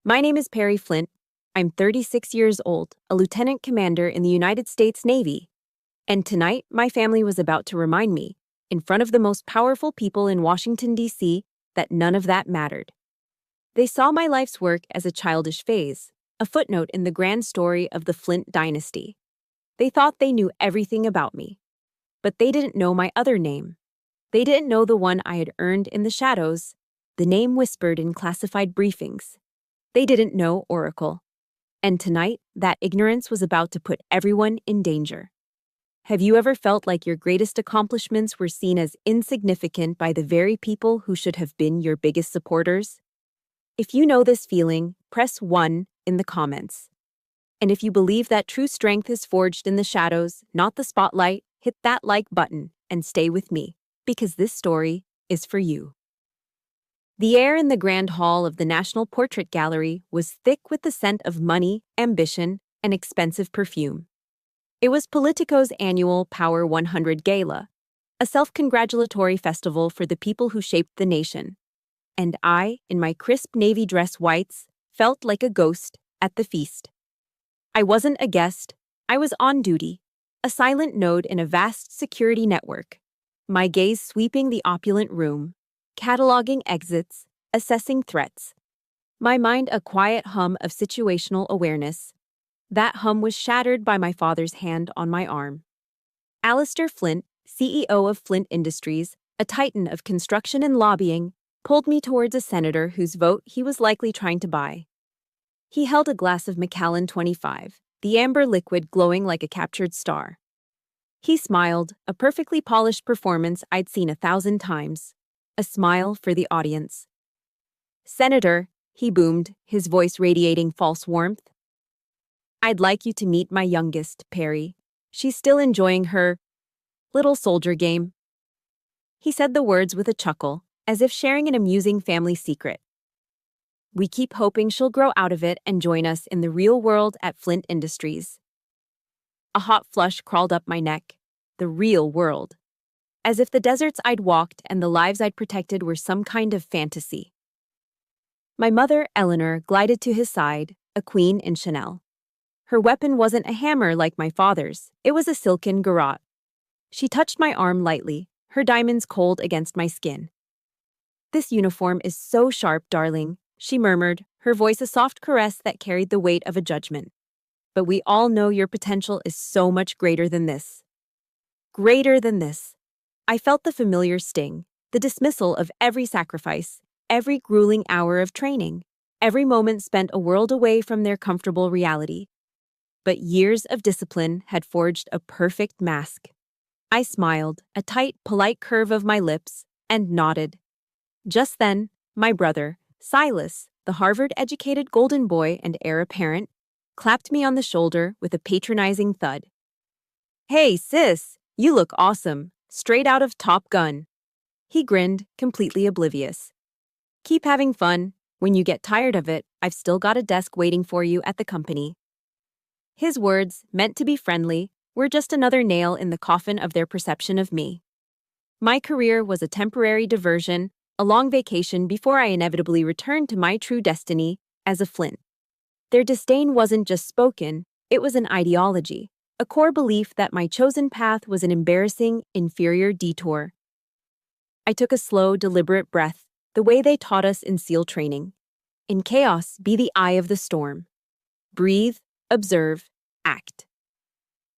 My name is Perry Flint. I'm 36 years old, a lieutenant commander in the United States Navy. And tonight, my family was about to remind me, in front of the most powerful people in Washington, D.C., that none of that mattered. They saw my life's work as a childish phase, a footnote in the grand story of the Flint dynasty. They thought they knew everything about me. But they didn't know my other name. They didn't know the one I had earned in the shadows, the name whispered in classified briefings. They didn't know Oracle. And tonight, that ignorance was about to put everyone in danger. Have you ever felt like your greatest accomplishments were seen as insignificant by the very people who should have been your biggest supporters? If you know this feeling, press 1 in the comments. And if you believe that true strength is forged in the shadows, not the spotlight, hit that like button and stay with me, because this story is for you. The air in the grand hall of the National Portrait Gallery was thick with the scent of money, ambition, and expensive perfume. It was Politico's annual Power 100 Gala, a self-congratulatory festival for the people who shaped the nation. And I, in my crisp navy dress whites, felt like a ghost at the feast. I wasn't a guest, I was on duty, a silent node in a vast security network, my gaze sweeping the opulent room, cataloging exits, assessing threats. My mind a quiet hum of situational awareness. That hum was shattered by my father's hand on my arm. Alistair Flint, CEO of Flint Industries, a titan of construction and lobbying, pulled me towards a senator whose vote he was likely trying to buy. He held a glass of Macallan 25, the amber liquid glowing like a captured star. He smiled, a perfectly polished performance I'd seen 1,000 times. A smile for the audience. "Senator," he boomed, his voice radiating false warmth. "I'd like you to meet my youngest, Perry. She's still enjoying her little soldier game." He said the words with a chuckle, as if sharing an amusing family secret. "We keep hoping she'll grow out of it and join us in the real world at Flint Industries." A hot flush crawled up my neck. The real world. As if the deserts I'd walked and the lives I'd protected were some kind of fantasy. My mother, Eleanor, glided to his side, a queen in Chanel. Her weapon wasn't a hammer like my father's, it was a silken garrote. She touched my arm lightly, her diamonds cold against my skin. "This uniform is so sharp, darling," she murmured, her voice a soft caress that carried the weight of a judgment. "But we all know your potential is so much greater than this." Greater than this. I felt the familiar sting, the dismissal of every sacrifice, every grueling hour of training, every moment spent a world away from their comfortable reality. But years of discipline had forged a perfect mask. I smiled, a tight, polite curve of my lips, and nodded. Just then, my brother, Silas, the Harvard-educated golden boy and heir apparent, clapped me on the shoulder with a patronizing thud. "Hey, sis, you look awesome. Straight out of Top Gun." He grinned, completely oblivious. "Keep having fun. When you get tired of it, I've still got a desk waiting for you at the company." His words, meant to be friendly, were just another nail in the coffin of their perception of me. My career was a temporary diversion, a long vacation before I inevitably returned to my true destiny as a Flint. Their disdain wasn't just spoken, it was an ideology. A core belief that my chosen path was an embarrassing, inferior detour. I took a slow, deliberate breath, the way they taught us in SEAL training. In chaos, be the eye of the storm. Breathe, observe, act.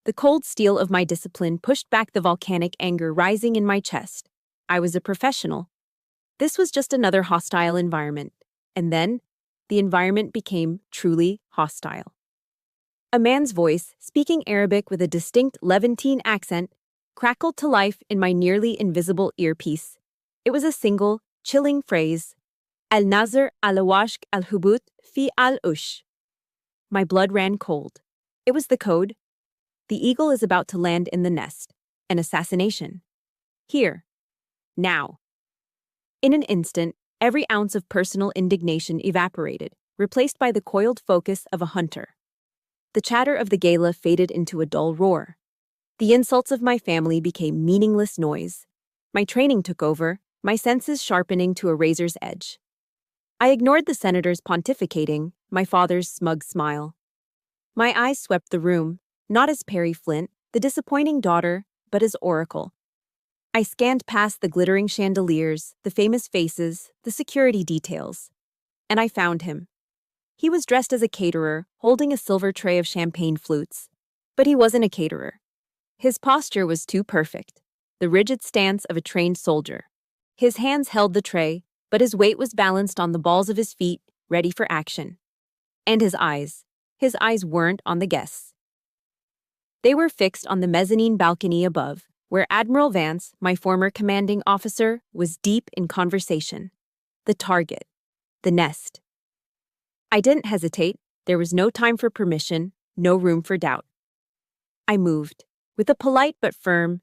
The cold steel of my discipline pushed back the volcanic anger rising in my chest. I was a professional. This was just another hostile environment. And then, the environment became truly hostile. A man's voice, speaking Arabic with a distinct Levantine accent, crackled to life in my nearly invisible earpiece. It was a single, chilling phrase. "Al-Nazr al-Awashk al-Hubut fi al-Ush." My blood ran cold. It was the code. The eagle is about to land in the nest. An assassination. Here. Now. In an instant, every ounce of personal indignation evaporated, replaced by the coiled focus of a hunter. The chatter of the gala faded into a dull roar. The insults of my family became meaningless noise. My training took over, my senses sharpening to a razor's edge. I ignored the senators pontificating, my father's smug smile. My eyes swept the room, not as Perry Flint, the disappointing daughter, but as Oracle. I scanned past the glittering chandeliers, the famous faces, the security details. And I found him. He was dressed as a caterer, holding a silver tray of champagne flutes. But he wasn't a caterer. His posture was too perfect, the rigid stance of a trained soldier. His hands held the tray, but his weight was balanced on the balls of his feet, ready for action. And his eyes weren't on the guests. They were fixed on the mezzanine balcony above, where Admiral Vance, my former commanding officer, was deep in conversation. The target. The nest. I didn't hesitate. There was no time for permission, no room for doubt. I moved. With a polite but firm,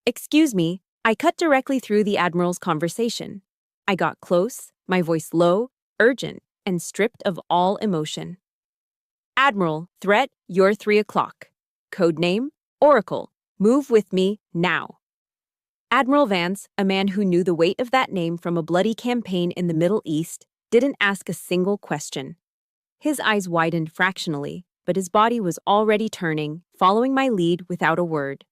"Excuse me," I cut directly through the Admiral's conversation. I got close, my voice low, urgent, and stripped of all emotion. "Admiral, threat, you're 3 o'clock. Codename, Oracle. Move with me, now." Admiral Vance, a man who knew the weight of that name from a bloody campaign in the Middle East, didn't ask a single question. His eyes widened fractionally, but his body was already turning, following my lead without a word.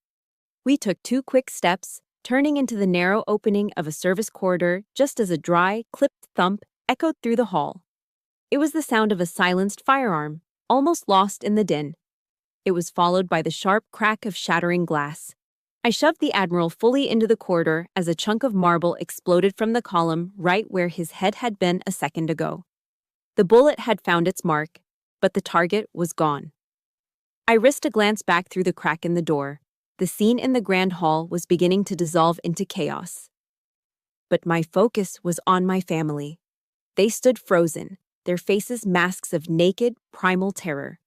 We took 2 quick steps, turning into the narrow opening of a service corridor just as a dry, clipped thump echoed through the hall. It was the sound of a silenced firearm, almost lost in the din. It was followed by the sharp crack of shattering glass. I shoved the Admiral fully into the corridor as a chunk of marble exploded from the column right where his head had been a second ago. The bullet had found its mark, but the target was gone. I risked a glance back through the crack in the door. The scene in the grand hall was beginning to dissolve into chaos. But my focus was on my family. They stood frozen, their faces masks of naked, primal terror.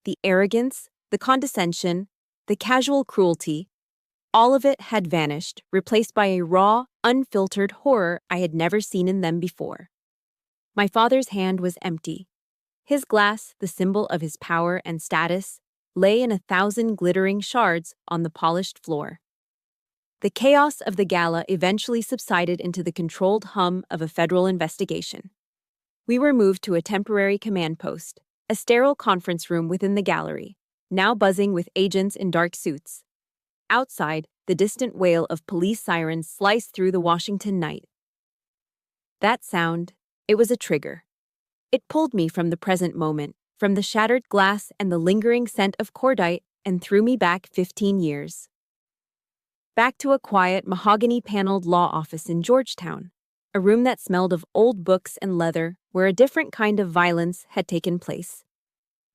The arrogance, the condescension, the casual cruelty, all of it had vanished, replaced by a raw, unfiltered horror I had never seen in them before. My father's hand was empty. His glass, the symbol of his power and status, lay in 1,000 glittering shards on the polished floor. The chaos of the gala eventually subsided into the controlled hum of a federal investigation. We were moved to a temporary command post, a sterile conference room within the gallery, now buzzing with agents in dark suits. Outside, the distant wail of police sirens sliced through the Washington night. That sound, it was a trigger. It pulled me from the present moment, from the shattered glass and the lingering scent of cordite, and threw me back 15 years. Back to a quiet, mahogany-paneled law office in Georgetown, a room that smelled of old books and leather, where a different kind of violence had taken place.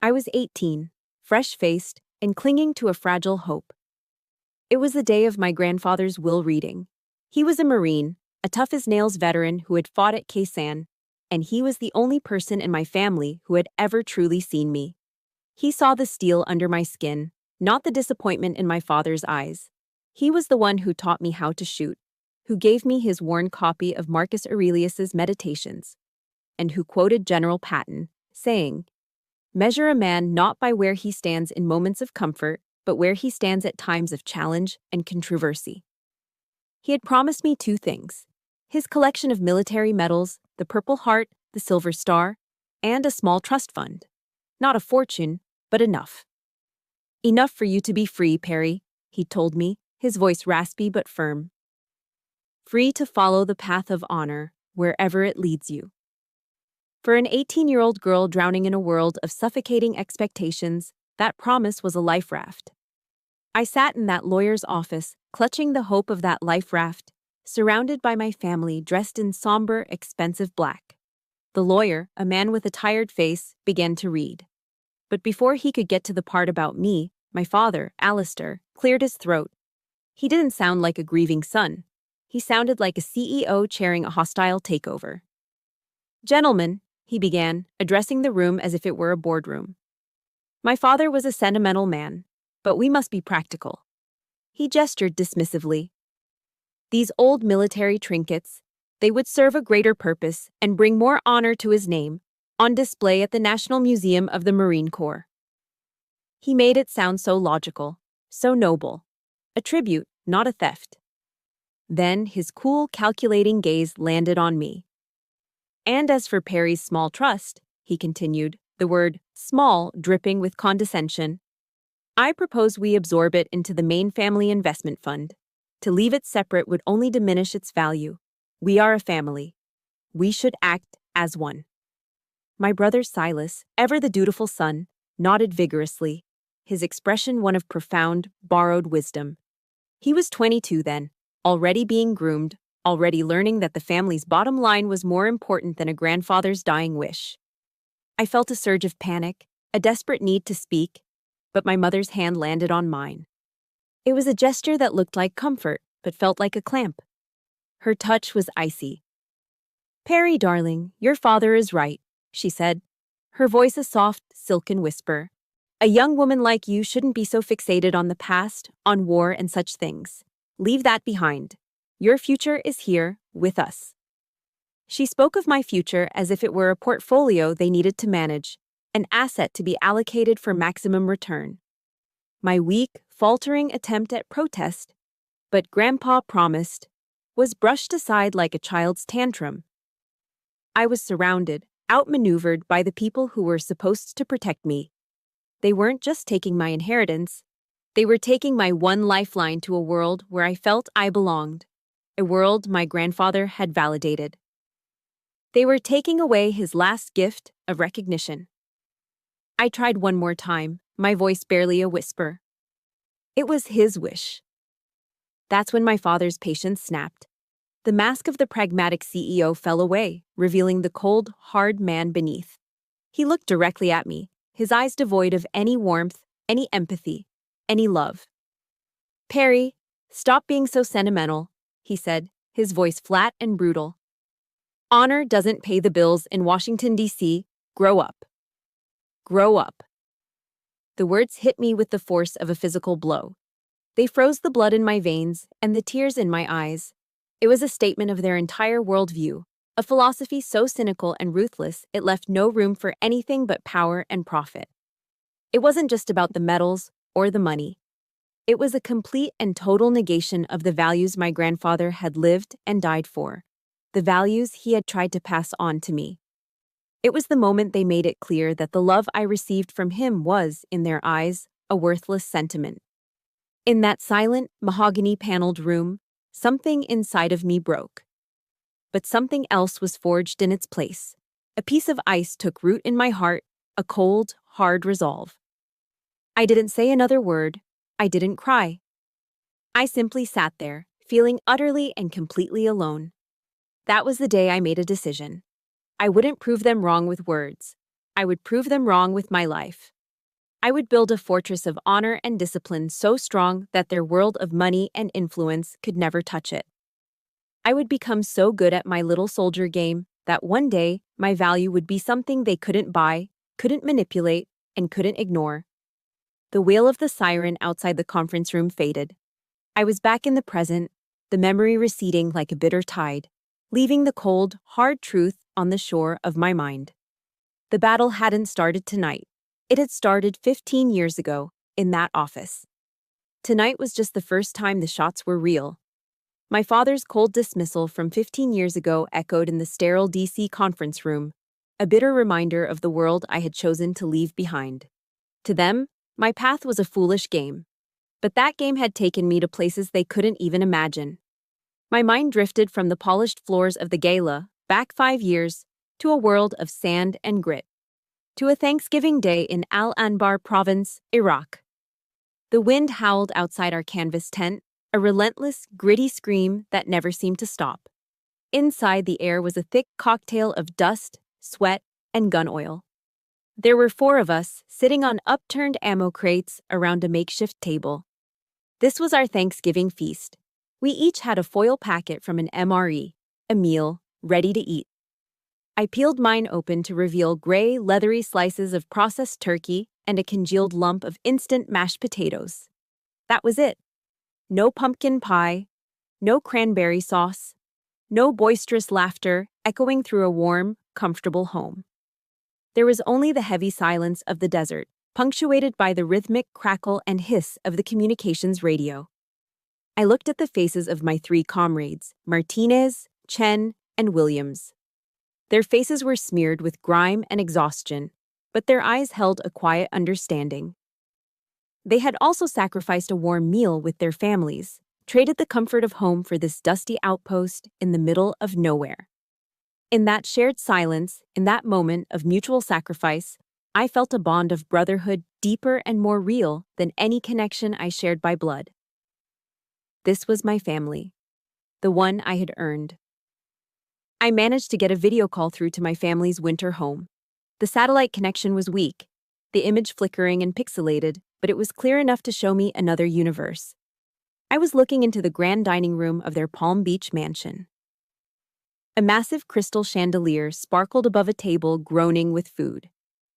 I was 18, fresh-faced, and clinging to a fragile hope. It was the day of my grandfather's will reading. He was a Marine, a tough-as-nails veteran who had fought at Kaysan, and he was the only person in my family who had ever truly seen me. He saw the steel under my skin, not the disappointment in my father's eyes. He was the one who taught me how to shoot, who gave me his worn copy of Marcus Aurelius's Meditations, and who quoted General Patton, saying, "Measure a man not by where he stands in moments of comfort, but where he stands at times of challenge and controversy." He had promised me 2 things: his collection of military medals, the Purple Heart, the Silver Star, and a small trust fund. Not a fortune, but enough. "Enough for you to be free, Perry," he told me, his voice raspy but firm. "Free to follow the path of honor, wherever it leads you." For an 18-year-old girl drowning in a world of suffocating expectations, that promise was a life raft. I sat in that lawyer's office, clutching the hope of that life raft, surrounded by my family dressed in somber, expensive black. The lawyer, a man with a tired face, began to read. But before he could get to the part about me, my father, Alistair, cleared his throat. He didn't sound like a grieving son. He sounded like a CEO chairing a hostile takeover. "Gentlemen," he began, addressing the room as if it were a boardroom. My father was a sentimental man, but we must be practical. He gestured dismissively. These old military trinkets, they would serve a greater purpose and bring more honor to his name, on display at the National Museum of the Marine Corps. He made it sound so logical, so noble. A tribute, not a theft. Then his cool, calculating gaze landed on me. "And as for Perry's small trust, he continued, the word small dripping with condescension. I propose we absorb it into the main family investment fund. To leave it separate would only diminish its value. We are a family. We should act as one. My brother Silas, ever the dutiful son, nodded vigorously, his expression one of profound, borrowed wisdom. He was 22 then, already being groomed, already learning that the family's bottom line was more important than a grandfather's dying wish. I felt a surge of panic, a desperate need to speak, but my mother's hand landed on mine. It was a gesture that looked like comfort, but felt like a clamp. Her touch was icy. "Perry, darling, your father is right," she said, her voice a soft, silken whisper. "A young woman like you shouldn't be so fixated on the past, on war and such things. Leave that behind. Your future is here, with us." She spoke of my future as if it were a portfolio they needed to manage, an asset to be allocated for maximum return. My weak, faltering attempt at protest, "But Grandpa promised," was brushed aside like a child's tantrum. I was surrounded, outmaneuvered by the people who were supposed to protect me. They weren't just taking my inheritance, they were taking my one lifeline to a world where I felt I belonged, a world my grandfather had validated. They were taking away his last gift of recognition. I tried one more time, my voice barely a whisper. It was his wish. That's when my father's patience snapped. The mask of the pragmatic CEO fell away, revealing the cold, hard man beneath. He looked directly at me, his eyes devoid of any warmth, any empathy, any love. "Perry, stop being so sentimental," he said, his voice flat and brutal. "Honor doesn't pay the bills in Washington, D.C. Grow up. Grow up." The words hit me with the force of a physical blow. They froze the blood in my veins and the tears in my eyes. It was a statement of their entire worldview, a philosophy so cynical and ruthless it left no room for anything but power and profit. It wasn't just about the medals or the money. It was a complete and total negation of the values my grandfather had lived and died for, the values he had tried to pass on to me. It was the moment they made it clear that the love I received from him was, in their eyes, a worthless sentiment. In that silent, mahogany-paneled room, something inside of me broke. But something else was forged in its place. A piece of ice took root in my heart, a cold, hard resolve. I didn't say another word. I didn't cry. I simply sat there, feeling utterly and completely alone. That was the day I made a decision. I wouldn't prove them wrong with words. I would prove them wrong with my life. I would build a fortress of honor and discipline so strong that their world of money and influence could never touch it. I would become so good at my little soldier game that one day my value would be something they couldn't buy, couldn't manipulate, and couldn't ignore. The wail of the siren outside the conference room faded. I was back in the present, the memory receding like a bitter tide, leaving the cold, hard truth on the shore of my mind. The battle hadn't started tonight. It had started 15 years ago, in that office. Tonight was just the first time the shots were real. My father's cold dismissal from 15 years ago echoed in the sterile D.C. conference room, a bitter reminder of the world I had chosen to leave behind. To them, my path was a foolish game. But that game had taken me to places they couldn't even imagine. My mind drifted from the polished floors of the gala, back 5 years, to a world of sand and grit. To a Thanksgiving day in Al-Anbar province, Iraq. The wind howled outside our canvas tent, a relentless, gritty scream that never seemed to stop. Inside, the air was a thick cocktail of dust, sweat, and gun oil. There were 4 of us, sitting on upturned ammo crates around a makeshift table. This was our Thanksgiving feast. We each had a foil packet from an MRE, a meal, ready to eat. I peeled mine open to reveal gray, leathery slices of processed turkey and a congealed lump of instant mashed potatoes. That was it. No pumpkin pie, no cranberry sauce, no boisterous laughter echoing through a warm, comfortable home. There was only the heavy silence of the desert, punctuated by the rhythmic crackle and hiss of the communications radio. I looked at the faces of my 3 comrades, Martinez, Chen, and Williams. Their faces were smeared with grime and exhaustion, but their eyes held a quiet understanding. They had also sacrificed a warm meal with their families, traded the comfort of home for this dusty outpost in the middle of nowhere. In that shared silence, in that moment of mutual sacrifice, I felt a bond of brotherhood deeper and more real than any connection I shared by blood. This was my family, the one I had earned. I managed to get a video call through to my family's winter home. The satellite connection was weak, the image flickering and pixelated, but it was clear enough to show me another universe. I was looking into the grand dining room of their Palm Beach mansion. A massive crystal chandelier sparkled above a table groaning with food.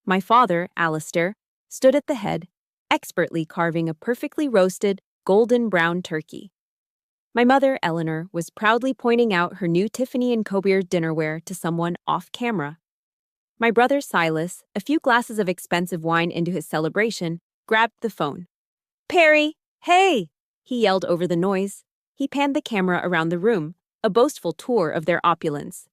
My father, Alistair, stood at the head, expertly carving a perfectly roasted, golden brown turkey. My mother, Eleanor, was proudly pointing out her new Tiffany & Co. dinnerware to someone off-camera. My brother, Silas, a few glasses of expensive wine into his celebration, grabbed the phone. "Perry, hey!" he yelled over the noise. He panned the camera around the room, a boastful tour of their opulence.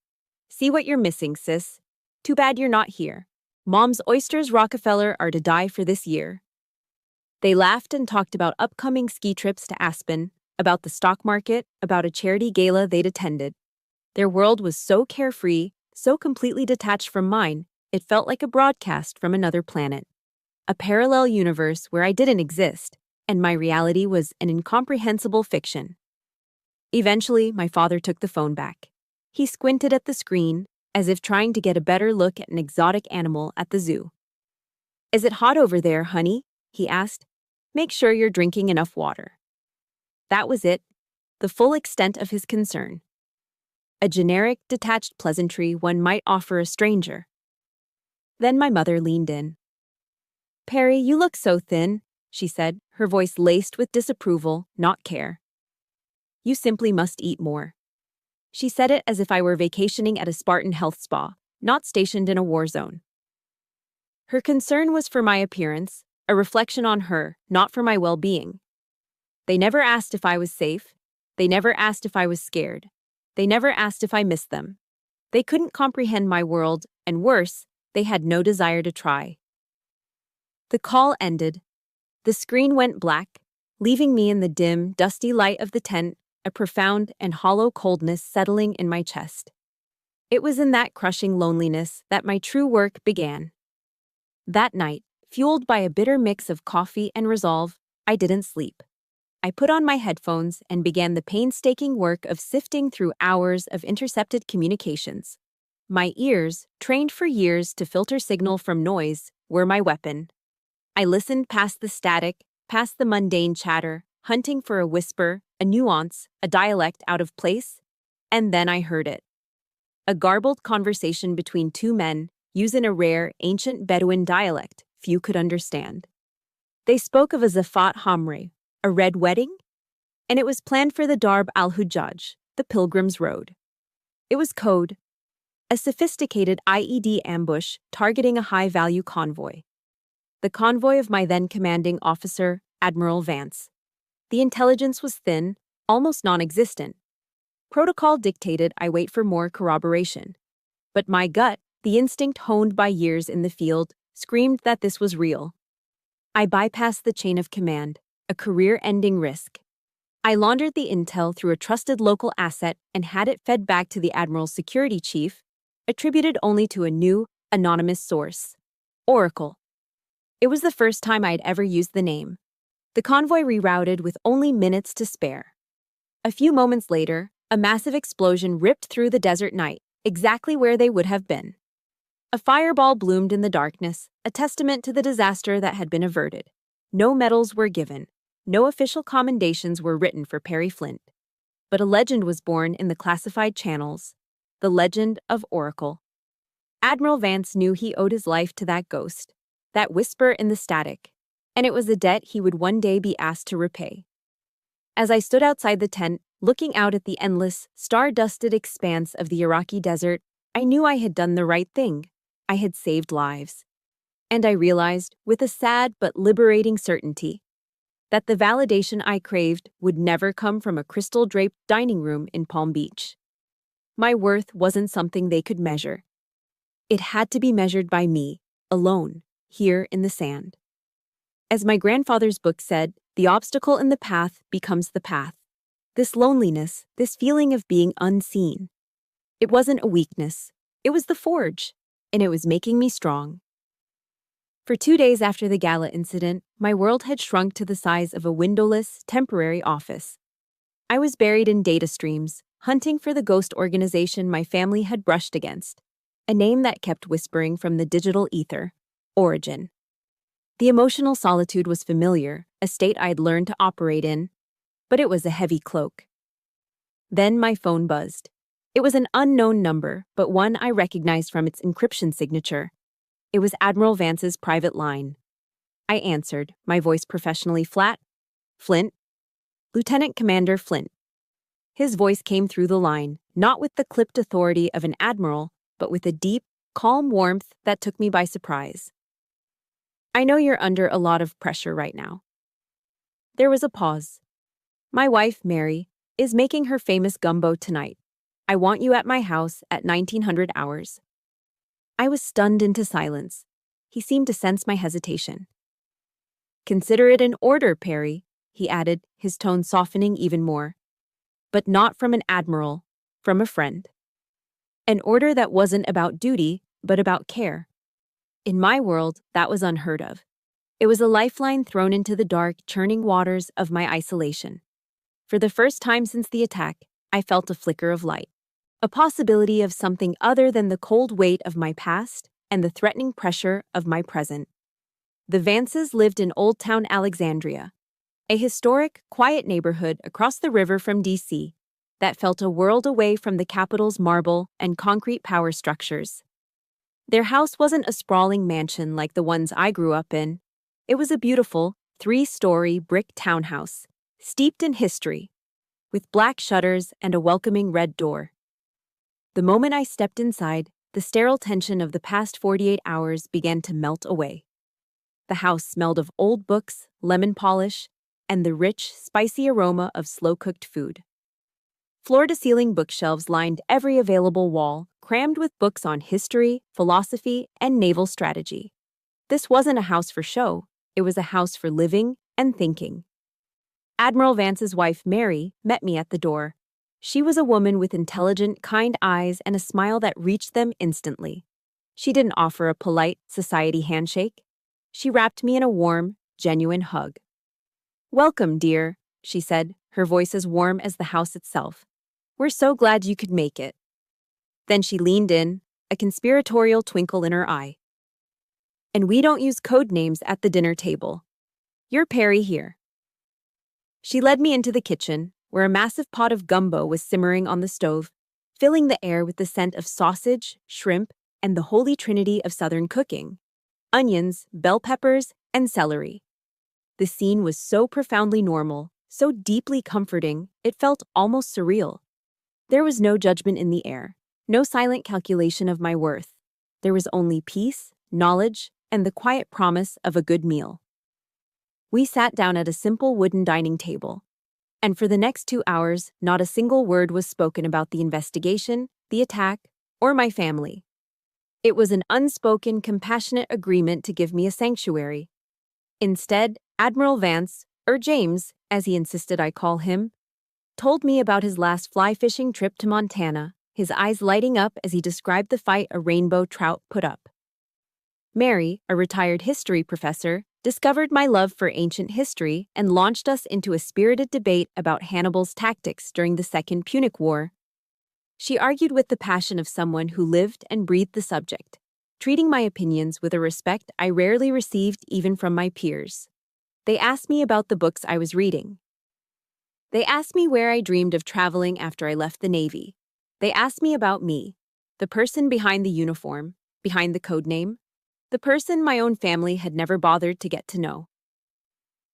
"See what you're missing, sis. Too bad you're not here. Mom's oysters Rockefeller are to die for this year." They laughed and talked about upcoming ski trips to Aspen, about the stock market, about a charity gala they'd attended. Their world was so carefree, so completely detached from mine, it felt like a broadcast from another planet. A parallel universe where I didn't exist, and my reality was an incomprehensible fiction. Eventually, my father took the phone back. He squinted at the screen, as if trying to get a better look at an exotic animal at the zoo. "Is it hot over there, honey?" he asked. "Make sure you're drinking enough water." That was it, the full extent of his concern. A generic, detached pleasantry one might offer a stranger. Then my mother leaned in. "Perry, you look so thin," she said, her voice laced with disapproval, not care. "You simply must eat more." She said it as if I were vacationing at a Spartan health spa, not stationed in a war zone. Her concern was for my appearance, a reflection on her, not for my well-being. They never asked if I was safe. They never asked if I was scared. They never asked if I missed them. They couldn't comprehend my world, and worse, they had no desire to try. The call ended. The screen went black, leaving me in the dim, dusty light of the tent, a profound and hollow coldness settling in my chest. It was in that crushing loneliness that my true work began. That night, fueled by a bitter mix of coffee and resolve, I didn't sleep. I put on my headphones and began the painstaking work of sifting through hours of intercepted communications. My ears, trained for years to filter signal from noise, were my weapon. I listened past the static, past the mundane chatter, hunting for a whisper, a nuance, a dialect out of place, and then I heard it. A garbled conversation between two men, using a rare, ancient Bedouin dialect few could understand. They spoke of a Zafat Hamre, a red wedding, and it was planned for the Darb al-Hujjaj, the Pilgrim's Road. It was code, a sophisticated IED ambush targeting a high-value convoy. The convoy of my then commanding officer, Admiral Vance. The intelligence was thin, almost non-existent. Protocol dictated I wait for more corroboration. But my gut, the instinct honed by years in the field, screamed that this was real. I bypassed the chain of command, a career-ending risk. I laundered the intel through a trusted local asset and had it fed back to the Admiral's security chief, attributed only to a new, anonymous source. Oracle. It was the first time I'd ever used the name. The convoy rerouted with only minutes to spare. A few moments later, a massive explosion ripped through the desert night, exactly where they would have been. A fireball bloomed in the darkness, a testament to the disaster that had been averted. No medals were given. No official commendations were written for Perry Flint. But a legend was born in the classified channels, the legend of Oracle. Admiral Vance knew he owed his life to that ghost, that whisper in the static, and it was a debt he would one day be asked to repay. As I stood outside the tent, looking out at the endless, star-dusted expanse of the Iraqi desert, I knew I had done the right thing. I had saved lives. And I realized, with a sad but liberating certainty, that the validation I craved would never come from a crystal-draped dining room in Palm Beach. My worth wasn't something they could measure. It had to be measured by me, alone, here in the sand. As my grandfather's book said, the obstacle in the path becomes the path. This loneliness, this feeling of being unseen. It wasn't a weakness. It was the forge, and it was making me strong. For 2 days after the gala incident, my world had shrunk to the size of a windowless, temporary office. I was buried in data streams, hunting for the ghost organization my family had brushed against, a name that kept whispering from the digital ether, Origin. The emotional solitude was familiar, a state I'd learned to operate in, but it was a heavy cloak. Then my phone buzzed. It was an unknown number, but one I recognized from its encryption signature. It was Admiral Vance's private line. I answered, my voice professionally flat. Flint. Lieutenant Commander Flint. His voice came through the line, not with the clipped authority of an admiral, but with a deep, calm warmth that took me by surprise. I know you're under a lot of pressure right now. There was a pause. My wife, Mary, is making her famous gumbo tonight. I want you at my house at 1900 hours. I was stunned into silence. He seemed to sense my hesitation. Consider it an order, Perry, he added, his tone softening even more. But not from an admiral, from a friend. An order that wasn't about duty, but about care. In my world, that was unheard of. It was a lifeline thrown into the dark, churning waters of my isolation. For the first time since the attack, I felt a flicker of light. A possibility of something other than the cold weight of my past and the threatening pressure of my present. The Vances lived in Old Town Alexandria, a historic, quiet neighborhood across the river from D.C. that felt a world away from the capital's marble and concrete power structures. Their house wasn't a sprawling mansion like the ones I grew up in. It was a beautiful, 3-story brick townhouse, steeped in history, with black shutters and a welcoming red door. The moment I stepped inside, the sterile tension of the past 48 hours began to melt away. The house smelled of old books, lemon polish, and the rich, spicy aroma of slow-cooked food. Floor-to-ceiling bookshelves lined every available wall, crammed with books on history, philosophy, and naval strategy. This wasn't a house for show, it was a house for living and thinking. Admiral Vance's wife, Mary, met me at the door. She was a woman with intelligent, kind eyes and a smile that reached them instantly. She didn't offer a polite society handshake. She wrapped me in a warm, genuine hug. "Welcome, dear," she said, her voice as warm as the house itself. "We're so glad you could make it." Then she leaned in, a conspiratorial twinkle in her eye. "And we don't use code names at the dinner table. You're Perry here." She led me into the kitchen, where a massive pot of gumbo was simmering on the stove, filling the air with the scent of sausage, shrimp, and the holy trinity of Southern cooking: onions, bell peppers, and celery. The scene was so profoundly normal, so deeply comforting, it felt almost surreal. There was no judgment in the air, no silent calculation of my worth. There was only peace, knowledge, and the quiet promise of a good meal. We sat down at a simple wooden dining table, and for the next 2 hours, not a single word was spoken about the investigation, the attack, or my family. It was an unspoken, compassionate agreement to give me a sanctuary. Instead, Admiral Vance, or James, as he insisted I call him, told me about his last fly fishing trip to Montana, his eyes lighting up as he described the fight a rainbow trout put up. Mary, a retired history professor, discovered my love for ancient history and launched us into a spirited debate about Hannibal's tactics during the Second Punic War. She argued with the passion of someone who lived and breathed the subject, treating my opinions with a respect I rarely received even from my peers. They asked me about the books I was reading. They asked me where I dreamed of traveling after I left the Navy. They asked me about me, the person behind the uniform, behind the code name, the person my own family had never bothered to get to know.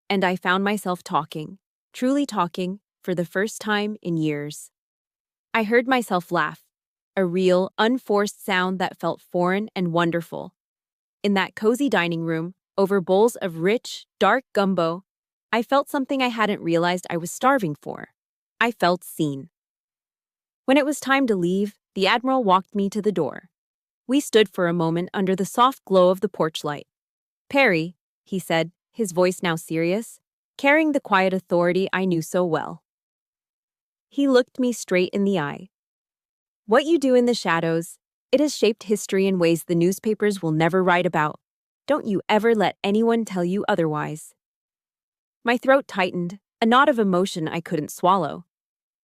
And I found myself talking, truly talking, for the first time in years. I heard myself laugh, a real, unforced sound that felt foreign and wonderful. In that cozy dining room, over bowls of rich, dark gumbo, I felt something I hadn't realized I was starving for. I felt seen. When it was time to leave, the Admiral walked me to the door. We stood for a moment under the soft glow of the porch light. "Perry," he said, his voice now serious, carrying the quiet authority I knew so well. He looked me straight in the eye. "What you do in the shadows, it has shaped history in ways the newspapers will never write about. Don't you ever let anyone tell you otherwise." My throat tightened, a knot of emotion I couldn't swallow.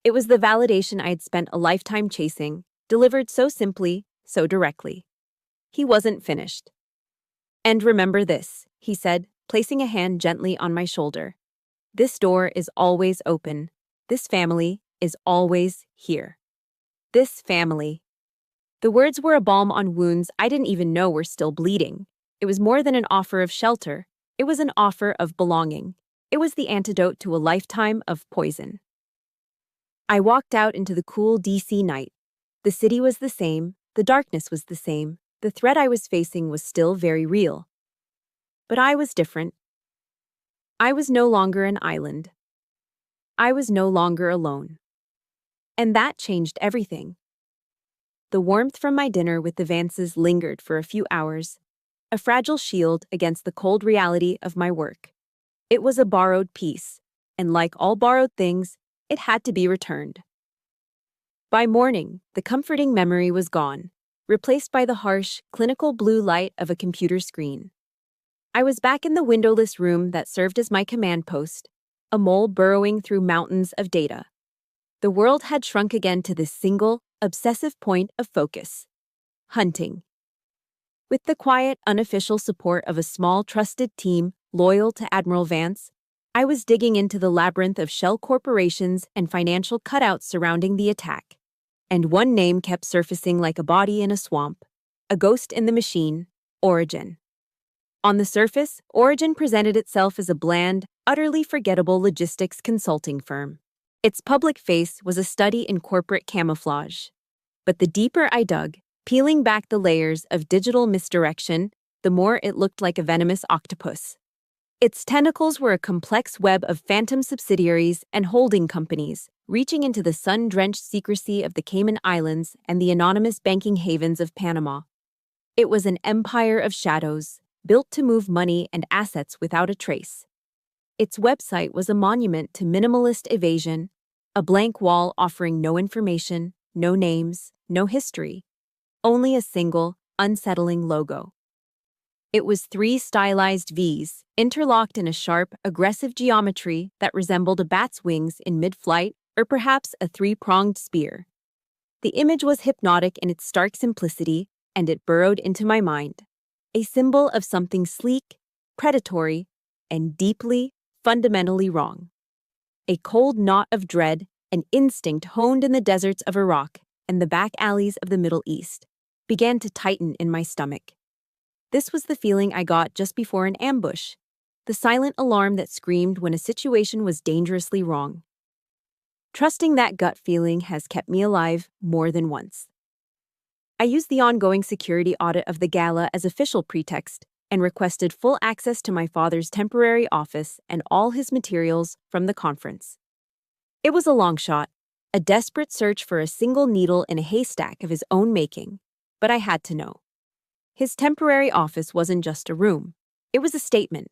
It was the validation I had spent a lifetime chasing, delivered so simply, so directly. He wasn't finished. "And remember this," he said, placing a hand gently on my shoulder. "This door is always open. This family is always here. This family." The words were a balm on wounds I didn't even know were still bleeding. It was more than an offer of shelter. It was an offer of belonging. It was the antidote to a lifetime of poison. I walked out into the cool DC night. The city was the same, the darkness was the same, the threat I was facing was still very real. But I was different. I was no longer an island. I was no longer alone. And that changed everything. The warmth from my dinner with the Vances lingered for a few hours, a fragile shield against the cold reality of my work. It was a borrowed piece, and like all borrowed things, it had to be returned. By morning, the comforting memory was gone, replaced by the harsh, clinical blue light of a computer screen. I was back in the windowless room that served as my command post, a mole burrowing through mountains of data. The world had shrunk again to this single, obsessive point of focus: hunting. With the quiet, unofficial support of a small, trusted team loyal to Admiral Vance, I was digging into the labyrinth of shell corporations and financial cutouts surrounding the attack. And one name kept surfacing like a body in a swamp, a ghost in the machine: Origin. On the surface, Origin presented itself as a bland, utterly forgettable logistics consulting firm. Its public face was a study in corporate camouflage. But the deeper I dug, peeling back the layers of digital misdirection, the more it looked like a venomous octopus. Its tentacles were a complex web of phantom subsidiaries and holding companies, reaching into the sun-drenched secrecy of the Cayman Islands and the anonymous banking havens of Panama. It was an empire of shadows, built to move money and assets without a trace. Its website was a monument to minimalist evasion, a blank wall offering no information, no names, no history, only a single, unsettling logo. It was 3 stylized V's, interlocked in a sharp, aggressive geometry that resembled a bat's wings in mid-flight, or perhaps a 3-pronged spear. The image was hypnotic in its stark simplicity, and it burrowed into my mind. A symbol of something sleek, predatory, and deeply, fundamentally wrong. A cold knot of dread, an instinct honed in the deserts of Iraq and the back alleys of the Middle East, began to tighten in my stomach. This was the feeling I got just before an ambush, the silent alarm that screamed when a situation was dangerously wrong. Trusting that gut feeling has kept me alive more than once. I used the ongoing security audit of the gala as official pretext and requested full access to my father's temporary office and all his materials from the conference. It was a long shot, a desperate search for a single needle in a haystack of his own making, but I had to know. His temporary office wasn't just a room. It was a statement,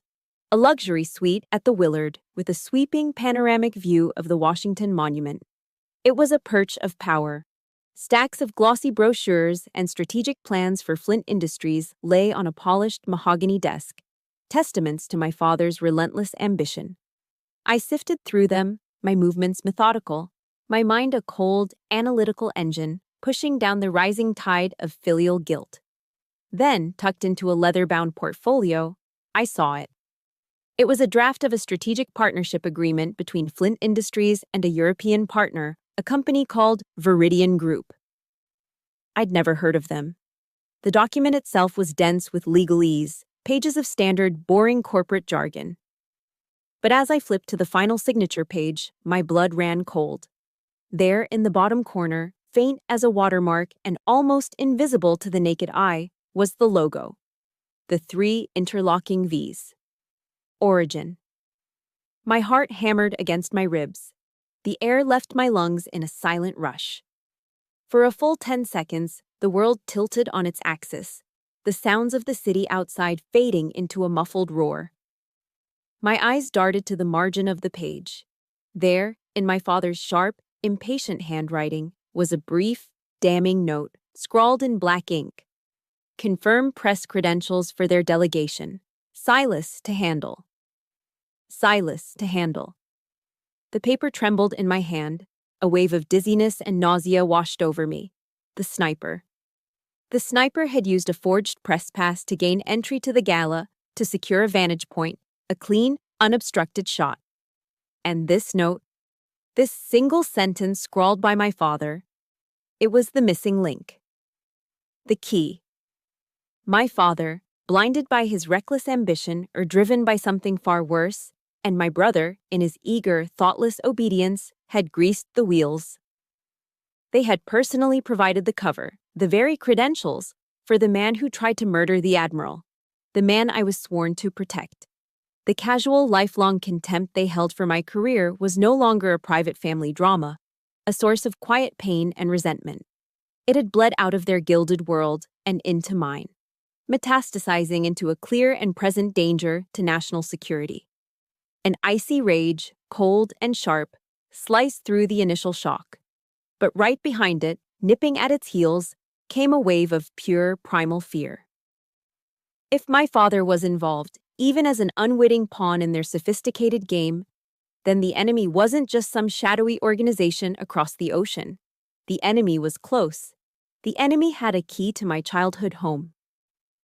a luxury suite at the Willard with a sweeping panoramic view of the Washington Monument. It was a perch of power. Stacks of glossy brochures and strategic plans for Flint Industries lay on a polished mahogany desk, testaments to my father's relentless ambition. I sifted through them, my movements methodical, my mind a cold, analytical engine pushing down the rising tide of filial guilt. Then, tucked into a leather-bound portfolio, I saw it. It was a draft of a strategic partnership agreement between Flint Industries and a European partner, a company called Viridian Group. I'd never heard of them. The document itself was dense with legalese, pages of standard, boring corporate jargon. But as I flipped to the final signature page, my blood ran cold. There, in the bottom corner, faint as a watermark and almost invisible to the naked eye, was the logo. The 3 interlocking V's. Origin. My heart hammered against my ribs. The air left my lungs in a silent rush. For a full 10 seconds, the world tilted on its axis, the sounds of the city outside fading into a muffled roar. My eyes darted to the margin of the page. There, in my father's sharp, impatient handwriting, was a brief, damning note, scrawled in black ink. Confirm press credentials for their delegation. Silas to handle. Silas to handle. The paper trembled in my hand. A wave of dizziness and nausea washed over me. The sniper. The sniper had used a forged press pass to gain entry to the gala, to secure a vantage point, a clean, unobstructed shot. And this note, this single sentence scrawled by my father, it was the missing link. The key. My father, blinded by his reckless ambition or driven by something far worse, and my brother, in his eager, thoughtless obedience, had greased the wheels. They had personally provided the cover, the very credentials, for the man who tried to murder the Admiral, the man I was sworn to protect. The casual, lifelong contempt they held for my career was no longer a private family drama, a source of quiet pain and resentment. It had bled out of their gilded world and into mine, metastasizing into a clear and present danger to national security. An icy rage, cold and sharp, sliced through the initial shock. But right behind it, nipping at its heels, came a wave of pure, primal fear. If my father was involved, even as an unwitting pawn in their sophisticated game, then the enemy wasn't just some shadowy organization across the ocean. The enemy was close. The enemy had a key to my childhood home.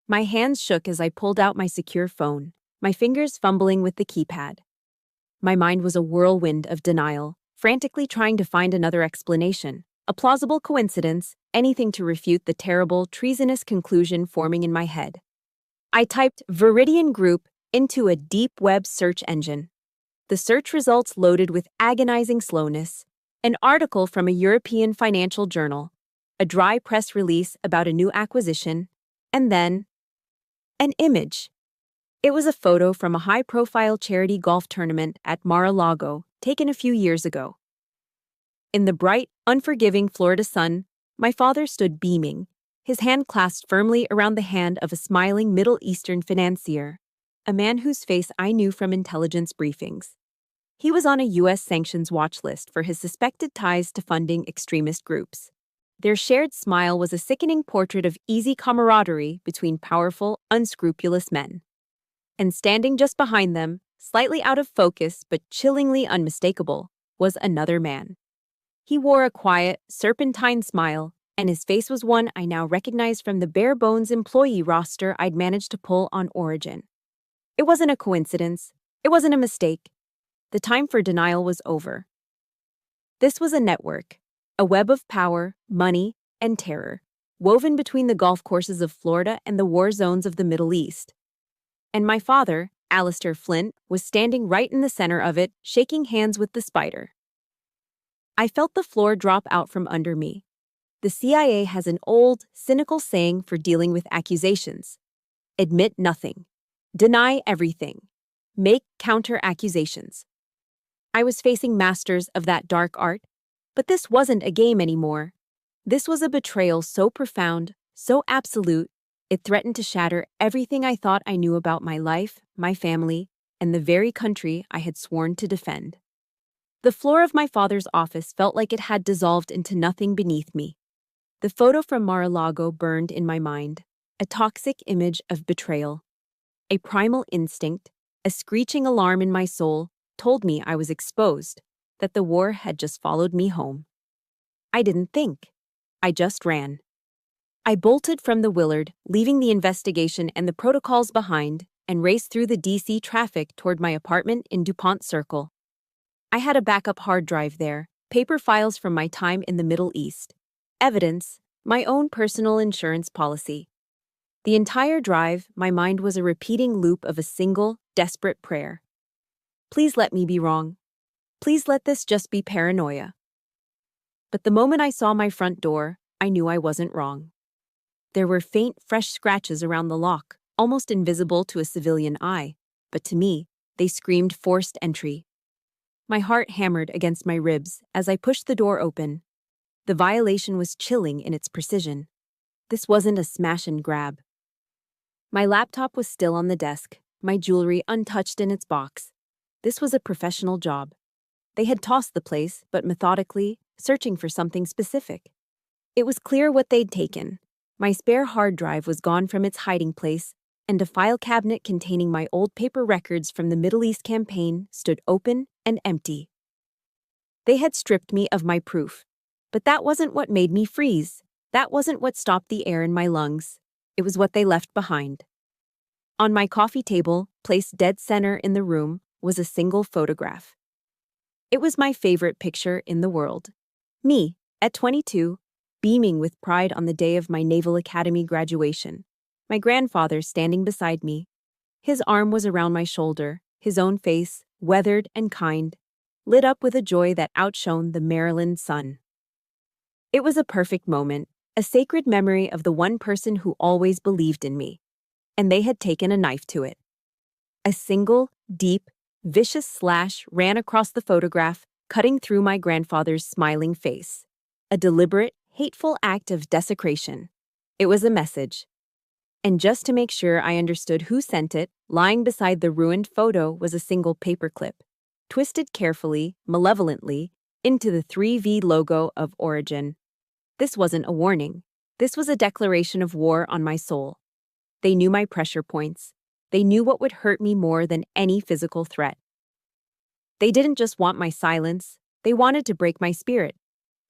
My hands shook as I pulled out my secure phone, my fingers fumbling with the keypad. My mind was a whirlwind of denial, frantically trying to find another explanation, a plausible coincidence, anything to refute the terrible, treasonous conclusion forming in my head. I typed Viridian Group into a deep web search engine. The search results loaded with agonizing slowness, an article from a European financial journal, a dry press release about a new acquisition, and then an image. It was a photo from a high-profile charity golf tournament at Mar-a-Lago, taken a few years ago. In the bright, unforgiving Florida sun, my father stood beaming, his hand clasped firmly around the hand of a smiling Middle Eastern financier, a man whose face I knew from intelligence briefings. He was on a U.S. sanctions watch list for his suspected ties to funding extremist groups. Their shared smile was a sickening portrait of easy camaraderie between powerful, unscrupulous men. And standing just behind them, slightly out of focus but chillingly unmistakable, was another man. He wore a quiet, serpentine smile, and his face was one I now recognized from the bare-bones employee roster I'd managed to pull on Origin. It wasn't a coincidence. It wasn't a mistake. The time for denial was over. This was a network, a web of power, money, and terror, woven between the golf courses of Florida and the war zones of the Middle East. And my father, Alistair Flint, was standing right in the center of it, shaking hands with the spider. I felt the floor drop out from under me. The CIA has an old, cynical saying for dealing with accusations. Admit nothing. Deny everything. Make counter-accusations. I was facing masters of that dark art, but this wasn't a game anymore. This was a betrayal so profound, so absolute, it threatened to shatter everything I thought I knew about my life, my family, and the very country I had sworn to defend. The floor of my father's office felt like it had dissolved into nothing beneath me. The photo from Mar-a-Lago burned in my mind, a toxic image of betrayal. A primal instinct, a screeching alarm in my soul, told me I was exposed, that the war had just followed me home. I didn't think. I just ran. I bolted from the Willard, leaving the investigation and the protocols behind, and raced through the D.C. traffic toward my apartment in DuPont Circle. I had a backup hard drive there, paper files from my time in the Middle East, evidence, my own personal insurance policy. The entire drive, my mind was a repeating loop of a single, desperate prayer. Please let me be wrong. Please let this just be paranoia. But the moment I saw my front door, I knew I wasn't wrong. There were faint, fresh scratches around the lock, almost invisible to a civilian eye, but to me, they screamed forced entry. My heart hammered against my ribs as I pushed the door open. The violation was chilling in its precision. This wasn't a smash and grab. My laptop was still on the desk, my jewelry untouched in its box. This was a professional job. They had tossed the place, but methodically, searching for something specific. It was clear what they'd taken. My spare hard drive was gone from its hiding place, and a file cabinet containing my old paper records from the Middle East campaign stood open and empty. They had stripped me of my proof. But that wasn't what made me freeze. That wasn't what stopped the air in my lungs. It was what they left behind. On my coffee table, placed dead center in the room, was a single photograph. It was my favorite picture in the world. Me, at 22, beaming with pride on the day of my Naval Academy graduation. My grandfather standing beside me. His arm was around my shoulder, his own face, weathered and kind, lit up with a joy that outshone the Maryland sun. It was a perfect moment, a sacred memory of the one person who always believed in me. And they had taken a knife to it. A single, deep, vicious slash ran across the photograph, cutting through my grandfather's smiling face. A deliberate, hateful act of desecration. It was a message. And just to make sure I understood who sent it, lying beside the ruined photo was a single paperclip, twisted carefully, malevolently, into the 3V logo of Origin. This wasn't a warning. This was a declaration of war on my soul. They knew my pressure points. They knew what would hurt me more than any physical threat. They didn't just want my silence. They wanted to break my spirit.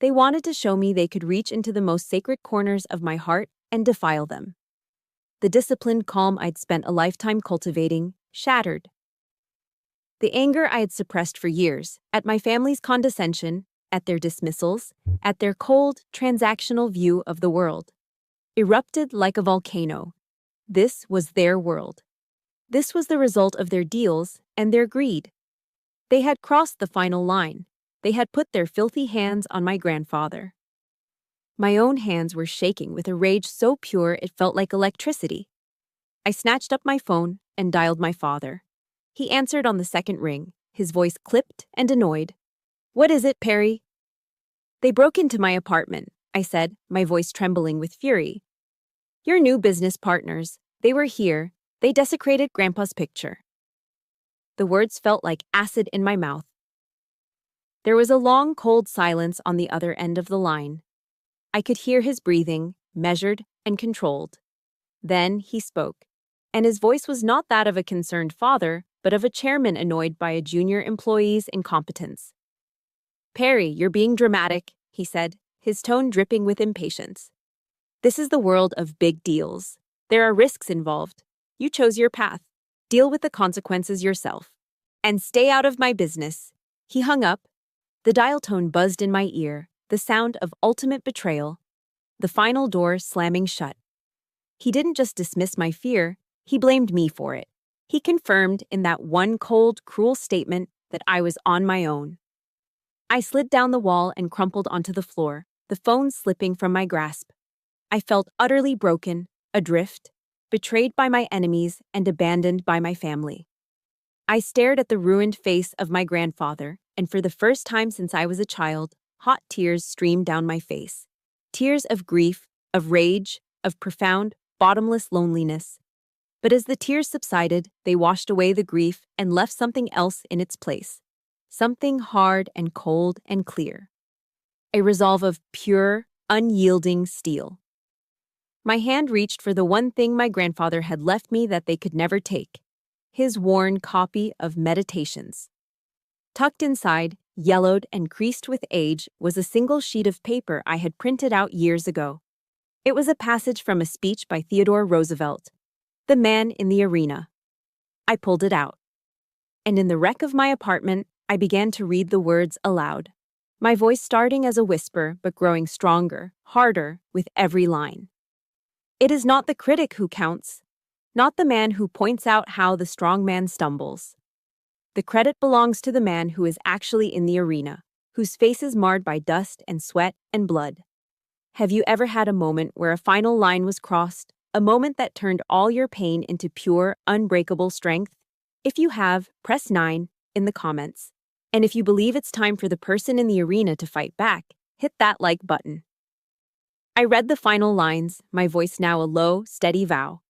They wanted to show me they could reach into the most sacred corners of my heart and defile them. The disciplined calm I'd spent a lifetime cultivating shattered. The anger I had suppressed for years, at my family's condescension, at their dismissals, at their cold, transactional view of the world, erupted like a volcano. This was their world. This was the result of their deals and their greed. They had crossed the final line. They had put their filthy hands on my grandfather. My own hands were shaking with a rage so pure it felt like electricity. I snatched up my phone and dialed my father. He answered on the second ring, his voice clipped and annoyed. "What is it, Perry?" "They broke into my apartment," I said, my voice trembling with fury. "Your new business partners. They were here. They desecrated Grandpa's picture." The words felt like acid in my mouth. There was a long, cold silence on the other end of the line. I could hear his breathing, measured and controlled. Then he spoke, and his voice was not that of a concerned father, but of a chairman annoyed by a junior employee's incompetence. "Perry, you're being dramatic," he said, his tone dripping with impatience. "This is the world of big deals. There are risks involved. You chose your path. Deal with the consequences yourself. And stay out of my business." He hung up. The dial tone buzzed in my ear, the sound of ultimate betrayal, the final door slamming shut. He didn't just dismiss my fear, he blamed me for it. He confirmed in that one cold, cruel statement that I was on my own. I slid down the wall and crumpled onto the floor, the phone slipping from my grasp. I felt utterly broken, adrift, betrayed by my enemies and abandoned by my family. I stared at the ruined face of my grandfather, and for the first time since I was a child, hot tears streamed down my face. Tears of grief, of rage, of profound, bottomless loneliness. But as the tears subsided, they washed away the grief and left something else in its place. Something hard and cold and clear. A resolve of pure, unyielding steel. My hand reached for the one thing my grandfather had left me that they could never take. His worn copy of Meditations. Tucked inside, yellowed and creased with age, was a single sheet of paper I had printed out years ago. It was a passage from a speech by Theodore Roosevelt, The Man in the Arena. I pulled it out. And in the wreck of my apartment, I began to read the words aloud, my voice starting as a whisper but growing stronger, harder, with every line. It is not the critic who counts, not the man who points out how the strong man stumbles. The credit belongs to the man who is actually in the arena, whose face is marred by dust and sweat and blood. Have you ever had a moment where a final line was crossed, a moment that turned all your pain into pure, unbreakable strength? If you have, press 9 in the comments. And if you believe it's time for the person in the arena to fight back, hit that like button. I read the final lines, my voice now a low, steady vow.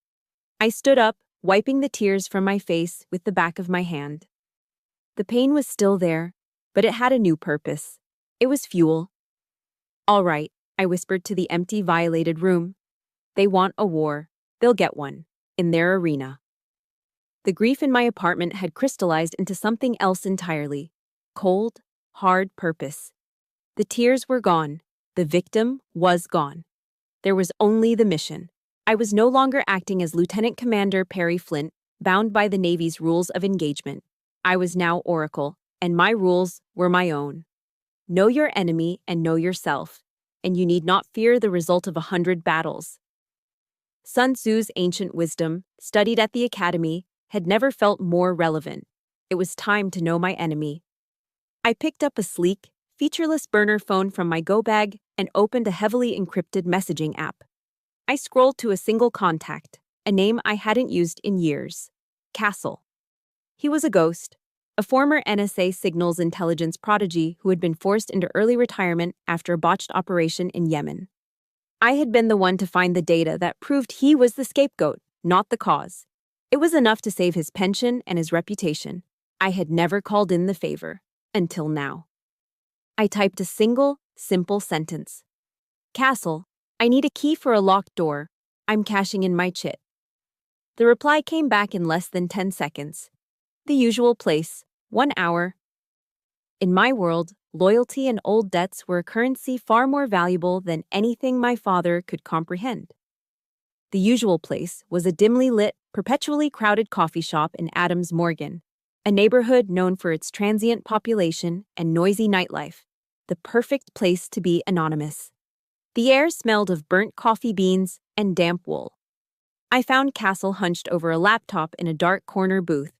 I stood up, wiping the tears from my face with the back of my hand. The pain was still there, but it had a new purpose. It was fuel. All right, I whispered to the empty, violated room. They want a war. They'll get one. In their arena. The grief in my apartment had crystallized into something else entirely. Cold, hard purpose. The tears were gone. The victim was gone. There was only the mission. I was no longer acting as Lieutenant Commander Perry Flint, bound by the Navy's rules of engagement. I was now Oracle, and my rules were my own. Know your enemy and know yourself, and you need not fear the result of 100 battles. Sun Tzu's ancient wisdom, studied at the academy, had never felt more relevant. It was time to know my enemy. I picked up a sleek, featureless burner phone from my go bag and opened a heavily encrypted messaging app. I scrolled to a single contact, a name I hadn't used in years. Castle. He was a ghost, a former NSA signals intelligence prodigy who had been forced into early retirement after a botched operation in Yemen. I had been the one to find the data that proved he was the scapegoat, not the cause. It was enough to save his pension and his reputation. I had never called in the favor, until now. I typed a single, simple sentence. Castle, I need a key for a locked door. I'm cashing in my chit. The reply came back in less than 10 seconds. The usual place, 1 hour. In my world, loyalty and old debts were a currency far more valuable than anything my father could comprehend. The usual place was a dimly lit, perpetually crowded coffee shop in Adams Morgan, a neighborhood known for its transient population and noisy nightlife, the perfect place to be anonymous. The air smelled of burnt coffee beans and damp wool. I found Castle hunched over a laptop in a dark corner booth.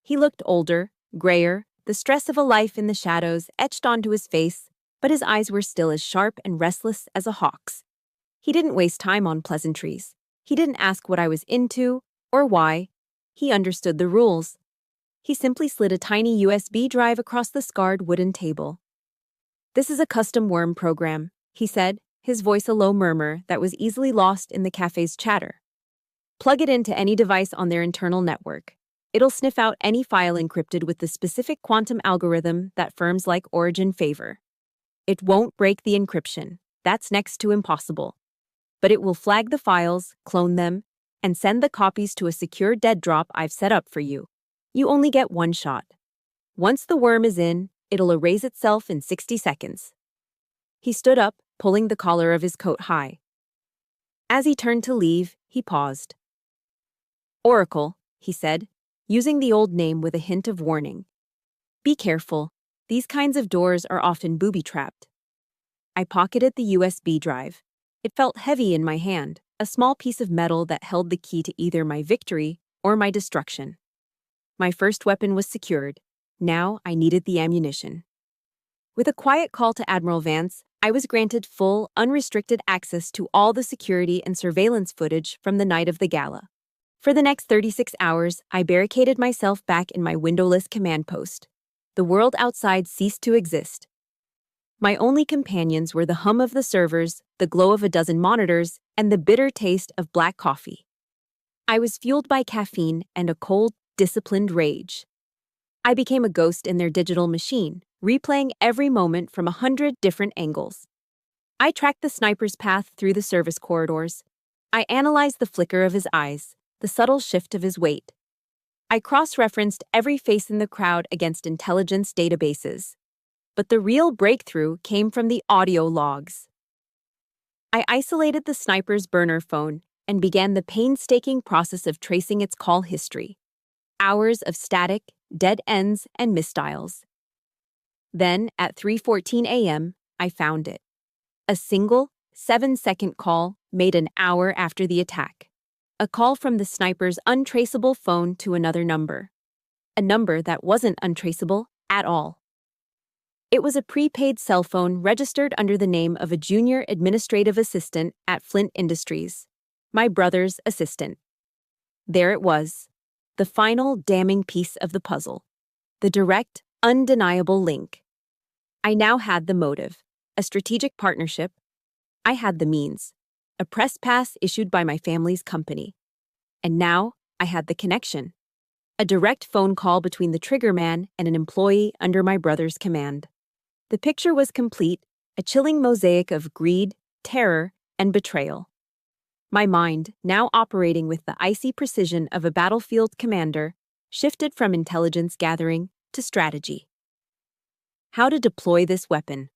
He looked older, grayer, the stress of a life in the shadows etched onto his face, but his eyes were still as sharp and restless as a hawk's. He didn't waste time on pleasantries. He didn't ask what I was into or why. He understood the rules. He simply slid a tiny USB drive across the scarred wooden table. This is a custom worm program, he said, his voice a low murmur that was easily lost in the cafe's chatter. Plug it into any device on their internal network. It'll sniff out any file encrypted with the specific quantum algorithm that firms like Origin favor. It won't break the encryption. That's next to impossible. But it will flag the files, clone them, and send the copies to a secure dead drop I've set up for you. You only get one shot. Once the worm is in, it'll erase itself in 60 seconds. He stood up, pulling the collar of his coat high. As he turned to leave, he paused. Oracle, he said, using the old name with a hint of warning. Be careful. These kinds of doors are often booby-trapped. I pocketed the USB drive. It felt heavy in my hand, a small piece of metal that held the key to either my victory or my destruction. My first weapon was secured. Now I needed the ammunition. With a quiet call to Admiral Vance, I was granted full, unrestricted access to all the security and surveillance footage from the night of the gala. For the next 36 hours, I barricaded myself back in my windowless command post. The world outside ceased to exist. My only companions were the hum of the servers, the glow of a dozen monitors, and the bitter taste of black coffee. I was fueled by caffeine and a cold, disciplined rage. I became a ghost in their digital machine, replaying every moment from 100 different angles. I tracked the sniper's path through the service corridors. I analyzed the flicker of his eyes, the subtle shift of his weight. I cross-referenced every face in the crowd against intelligence databases. But the real breakthrough came from the audio logs. I isolated the sniper's burner phone and began the painstaking process of tracing its call history. Hours of static, dead ends, and misdials. Then, at 3:14 a.m., I found it. A single, 7-second call made an hour after the attack. A call from the sniper's untraceable phone to another number. A number that wasn't untraceable at all. It was a prepaid cell phone registered under the name of a junior administrative assistant at Flint Industries, my brother's assistant. There it was, the final damning piece of the puzzle, the direct, undeniable link. I now had the motive. a strategic partnership. I had the means, a press pass issued by my family's company. And now I had the connection, a direct phone call between the triggerman and an employee under my brother's command. The picture was complete, a chilling mosaic of greed, terror, and betrayal. My mind, now operating with the icy precision of a battlefield commander, shifted from intelligence gathering to strategy. How to deploy this weapon.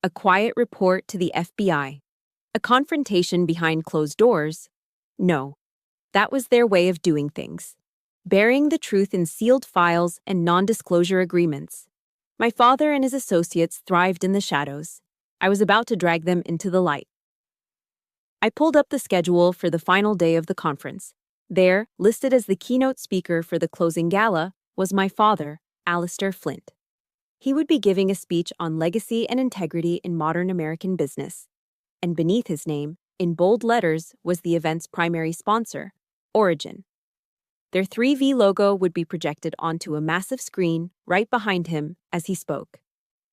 A quiet report to the FBI. A confrontation behind closed doors? No. That was their way of doing things. Burying the truth in sealed files and non-disclosure agreements. My father and his associates thrived in the shadows. I was about to drag them into the light. I pulled up the schedule for the final day of the conference. There, listed as the keynote speaker for the closing gala, was my father, Alistair Flint. He would be giving a speech on legacy and integrity in modern American business. And beneath his name, in bold letters, was the event's primary sponsor, Origin. Their 3V logo would be projected onto a massive screen right behind him as he spoke.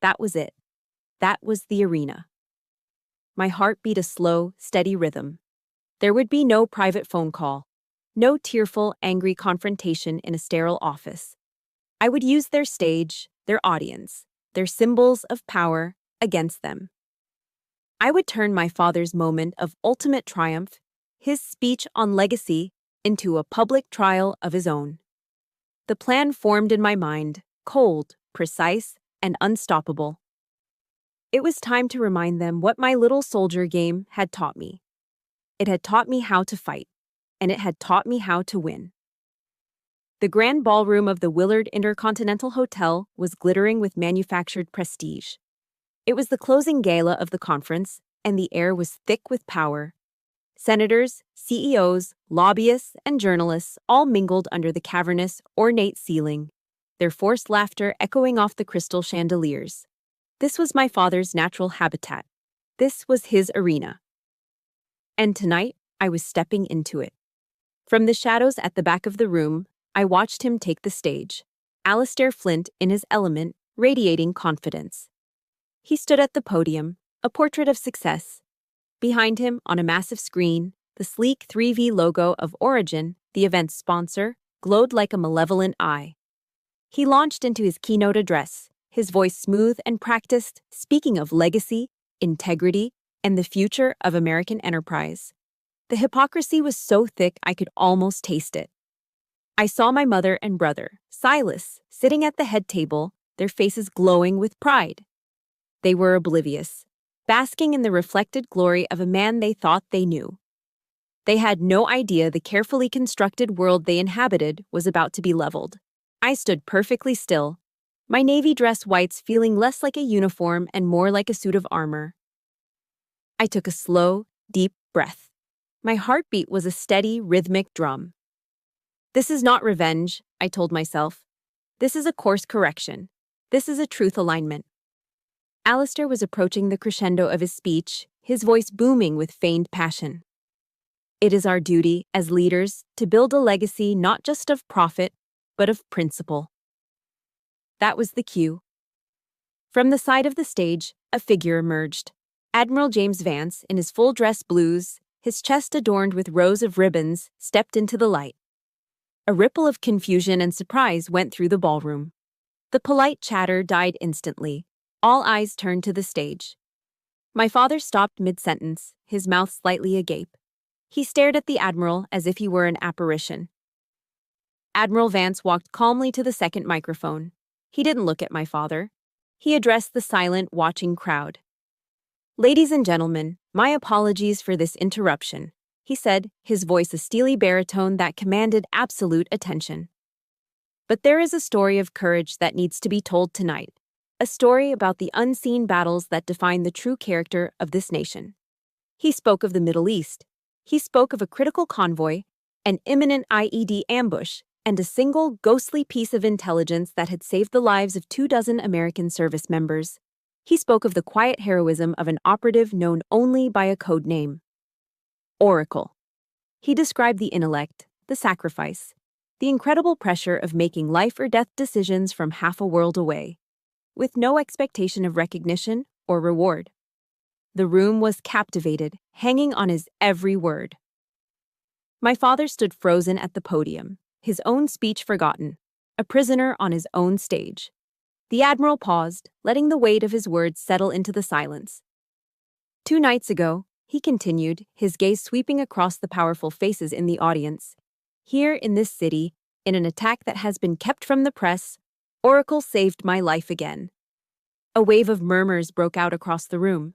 That was it. That was the arena. My heart beat a slow, steady rhythm. There would be no private phone call, no tearful, angry confrontation in a sterile office. I would use their stage, their audience, their symbols of power against them. I would turn my father's moment of ultimate triumph, his speech on legacy, into a public trial of his own. The plan formed in my mind, cold, precise, and unstoppable. It was time to remind them what my little soldier game had taught me. It had taught me how to fight, and it had taught me how to win. The grand ballroom of the Willard Intercontinental Hotel was glittering with manufactured prestige. It was the closing gala of the conference, and the air was thick with power. Senators, CEOs, lobbyists, and journalists all mingled under the cavernous, ornate ceiling, their forced laughter echoing off the crystal chandeliers. This was my father's natural habitat. This was his arena. And tonight, I was stepping into it. From the shadows at the back of the room, I watched him take the stage, Alistair Flint in his element, radiating confidence. He stood at the podium, a portrait of success. Behind him, on a massive screen, the sleek 3V logo of Origin, the event's sponsor, glowed like a malevolent eye. He launched into his keynote address, his voice smooth and practiced, speaking of legacy, integrity, and the future of American enterprise. The hypocrisy was so thick I could almost taste it. I saw my mother and brother, Silas, sitting at the head table, their faces glowing with pride. They were oblivious, basking in the reflected glory of a man they thought they knew. They had no idea the carefully constructed world they inhabited was about to be leveled. I stood perfectly still, my navy dress whites feeling less like a uniform and more like a suit of armor. I took a slow, deep breath. My heartbeat was a steady, rhythmic drum. This is not revenge, I told myself. This is a course correction. This is a truth alignment. Alistair was approaching the crescendo of his speech, his voice booming with feigned passion. It is our duty, as leaders, to build a legacy not just of profit, but of principle. That was the cue. From the side of the stage, a figure emerged. Admiral James Vance, in his full-dress blues, his chest adorned with rows of ribbons, stepped into the light. A ripple of confusion and surprise went through the ballroom. The polite chatter died instantly. All eyes turned to the stage. My father stopped mid-sentence, his mouth slightly agape. He stared at the Admiral as if he were an apparition. Admiral Vance walked calmly to the second microphone. He didn't look at my father. He addressed the silent, watching crowd. "Ladies and gentlemen, my apologies for this interruption," he said, his voice a steely baritone that commanded absolute attention. "But there is a story of courage that needs to be told tonight, a story about the unseen battles that define the true character of this nation." He spoke of the Middle East. He spoke of a critical convoy, an imminent IED ambush, and a single, ghostly piece of intelligence that had saved the lives of 24 American service members. He spoke of the quiet heroism of an operative known only by a code name. Oracle. He described the intellect, the sacrifice, the incredible pressure of making life or death decisions from half a world away, with no expectation of recognition or reward. The room was captivated, hanging on his every word. My father stood frozen at the podium, his own speech forgotten, a prisoner on his own stage. The Admiral paused, letting the weight of his words settle into the silence. 2 nights ago, he continued, his gaze sweeping across the powerful faces in the audience. Here in this city, in an attack that has been kept from the press, Oracle saved my life again. A wave of murmurs broke out across the room.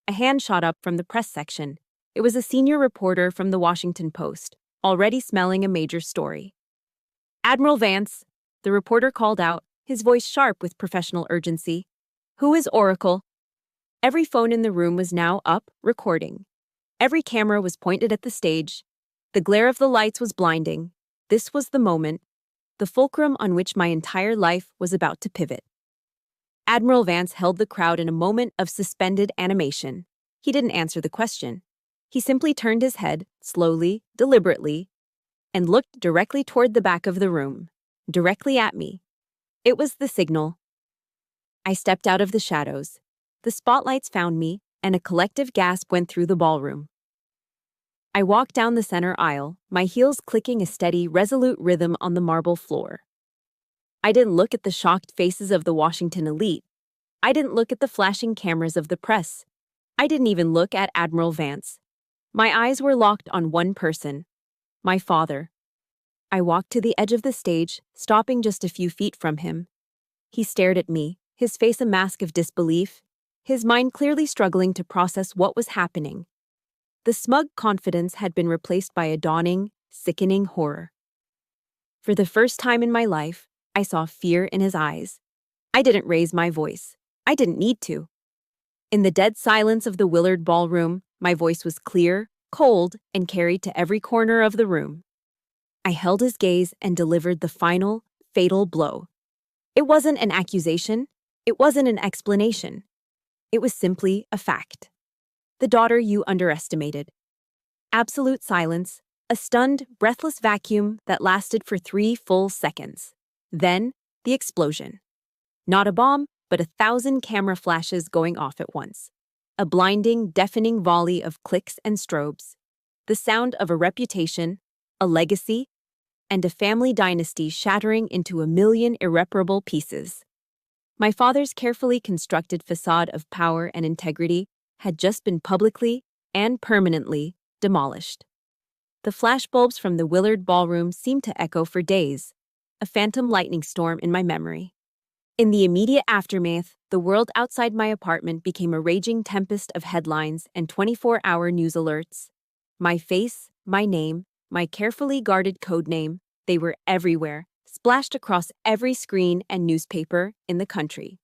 A hand shot up from the press section. It was a senior reporter from the Washington Post, already smelling a major story. "Admiral Vance," the reporter called out, his voice sharp with professional urgency. "Who is Oracle?" Every phone in the room was now up, recording. Every camera was pointed at the stage. The glare of the lights was blinding. This was the moment, the fulcrum on which my entire life was about to pivot. Admiral Vance held the crowd in a moment of suspended animation. He didn't answer the question. He simply turned his head, slowly, deliberately, and looked directly toward the back of the room, directly at me. It was the signal. I stepped out of the shadows. The spotlights found me, and a collective gasp went through the ballroom. I walked down the center aisle, my heels clicking a steady, resolute rhythm on the marble floor. I didn't look at the shocked faces of the Washington elite. I didn't look at the flashing cameras of the press. I didn't even look at Admiral Vance. My eyes were locked on one person, my father. I walked to the edge of the stage, stopping just a few feet from him. He stared at me, his face a mask of disbelief, his mind clearly struggling to process what was happening. The smug confidence had been replaced by a dawning, sickening horror. For the first time in my life, I saw fear in his eyes. I didn't raise my voice. I didn't need to. In the dead silence of the Willard Ballroom, my voice was clear, cold, and carried to every corner of the room. I held his gaze and delivered the final, fatal blow. It wasn't an accusation. It wasn't an explanation. It was simply a fact. The daughter you underestimated. Absolute silence, a stunned, breathless vacuum that lasted for 3 full seconds. Then, the explosion. Not a bomb, but 1,000 camera flashes going off at once. A blinding, deafening volley of clicks and strobes. The sound of a reputation, a legacy, and a family dynasty shattering into a million irreparable pieces. My father's carefully constructed facade of power and integrity had just been publicly and permanently demolished. The flashbulbs from the Willard Ballroom seemed to echo for days, a phantom lightning storm in my memory. In the immediate aftermath, the world outside my apartment became a raging tempest of headlines and 24-hour news alerts. My face, my name, my carefully guarded code name, they were everywhere, splashed across every screen and newspaper in the country.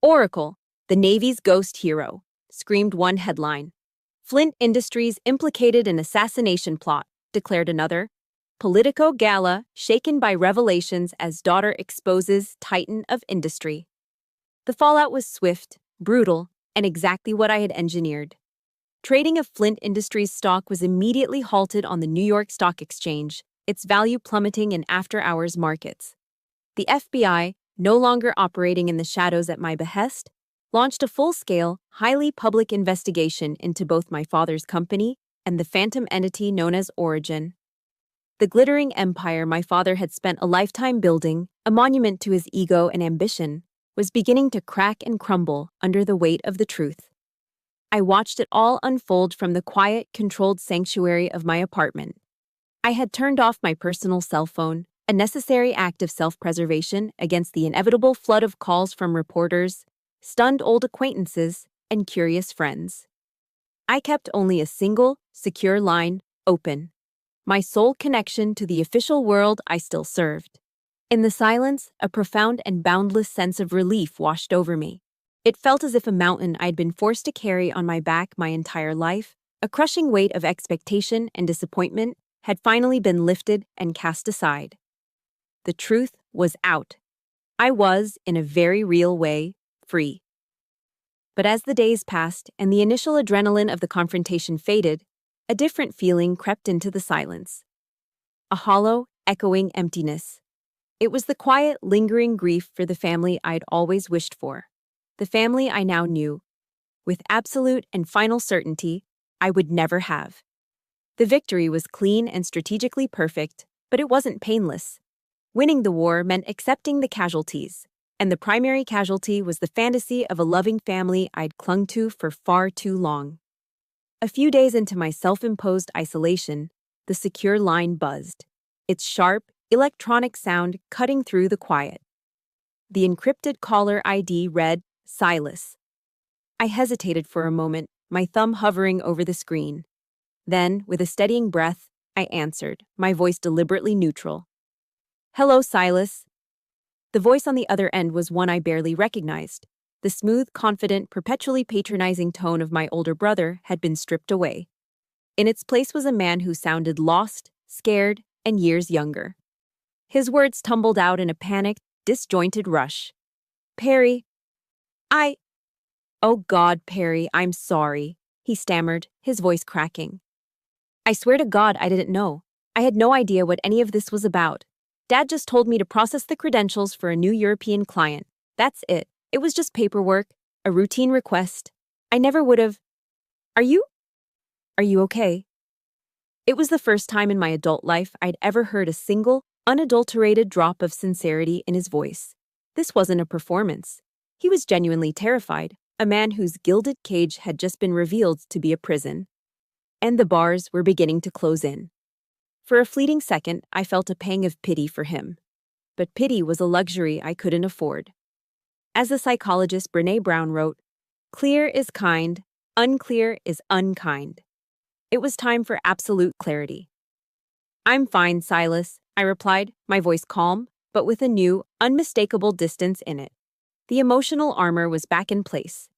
"Oracle, the Navy's ghost hero," screamed one headline. "Flint Industries implicated in assassination plot," declared another. "Politico Gala shaken by revelations as daughter exposes titan of industry." The fallout was swift, brutal, and exactly what I had engineered. Trading of Flint Industries stock was immediately halted on the New York Stock Exchange, its value plummeting in after-hours markets. The FBI, no longer operating in the shadows at my behest, launched a full-scale, highly public investigation into both my father's company and the phantom entity known as Origin. The glittering empire my father had spent a lifetime building, a monument to his ego and ambition, was beginning to crack and crumble under the weight of the truth. I watched it all unfold from the quiet, controlled sanctuary of my apartment. I had turned off my personal cell phone, a necessary act of self-preservation against the inevitable flood of calls from reporters, stunned old acquaintances, and curious friends. I kept only a single, secure line open, my sole connection to the official world I still served. In the silence, a profound and boundless sense of relief washed over me. It felt as if a mountain I'd been forced to carry on my back my entire life, a crushing weight of expectation and disappointment, had finally been lifted and cast aside. The truth was out. I was, in a very real way, free. But as the days passed and the initial adrenaline of the confrontation faded, a different feeling crept into the silence. A hollow, echoing emptiness. It was the quiet, lingering grief for the family I'd always wished for. The family I now knew, with absolute and final certainty, I would never have. The victory was clean and strategically perfect, but it wasn't painless. Winning the war meant accepting the casualties, and the primary casualty was the fantasy of a loving family I'd clung to for far too long. A few days into my self-imposed isolation, the secure line buzzed, its sharp, electronic sound cutting through the quiet. The encrypted caller ID read, Silas. I hesitated for a moment, my thumb hovering over the screen. Then, with a steadying breath, I answered, my voice deliberately neutral. Hello, Silas. The voice on the other end was one I barely recognized. The smooth, confident, perpetually patronizing tone of my older brother had been stripped away. In its place was a man who sounded lost, scared, and years younger. His words tumbled out in a panicked, disjointed rush. Perry. Oh God, Perry, I'm sorry, he stammered, his voice cracking. I swear to God I didn't know. I had no idea what any of this was about. Dad just told me to process the credentials for a new European client. That's it. It was just paperwork, a routine request. I never would have. Are you okay? It was the first time in my adult life I'd ever heard a single, unadulterated drop of sincerity in his voice. This wasn't a performance. He was genuinely terrified, a man whose gilded cage had just been revealed to be a prison. And the bars were beginning to close in. For a fleeting second, I felt a pang of pity for him. But pity was a luxury I couldn't afford. As the psychologist Brené Brown wrote, clear is kind, unclear is unkind. It was time for absolute clarity. I'm fine, Silas, I replied, my voice calm, but with a new, unmistakable distance in it. The emotional armor was back in place.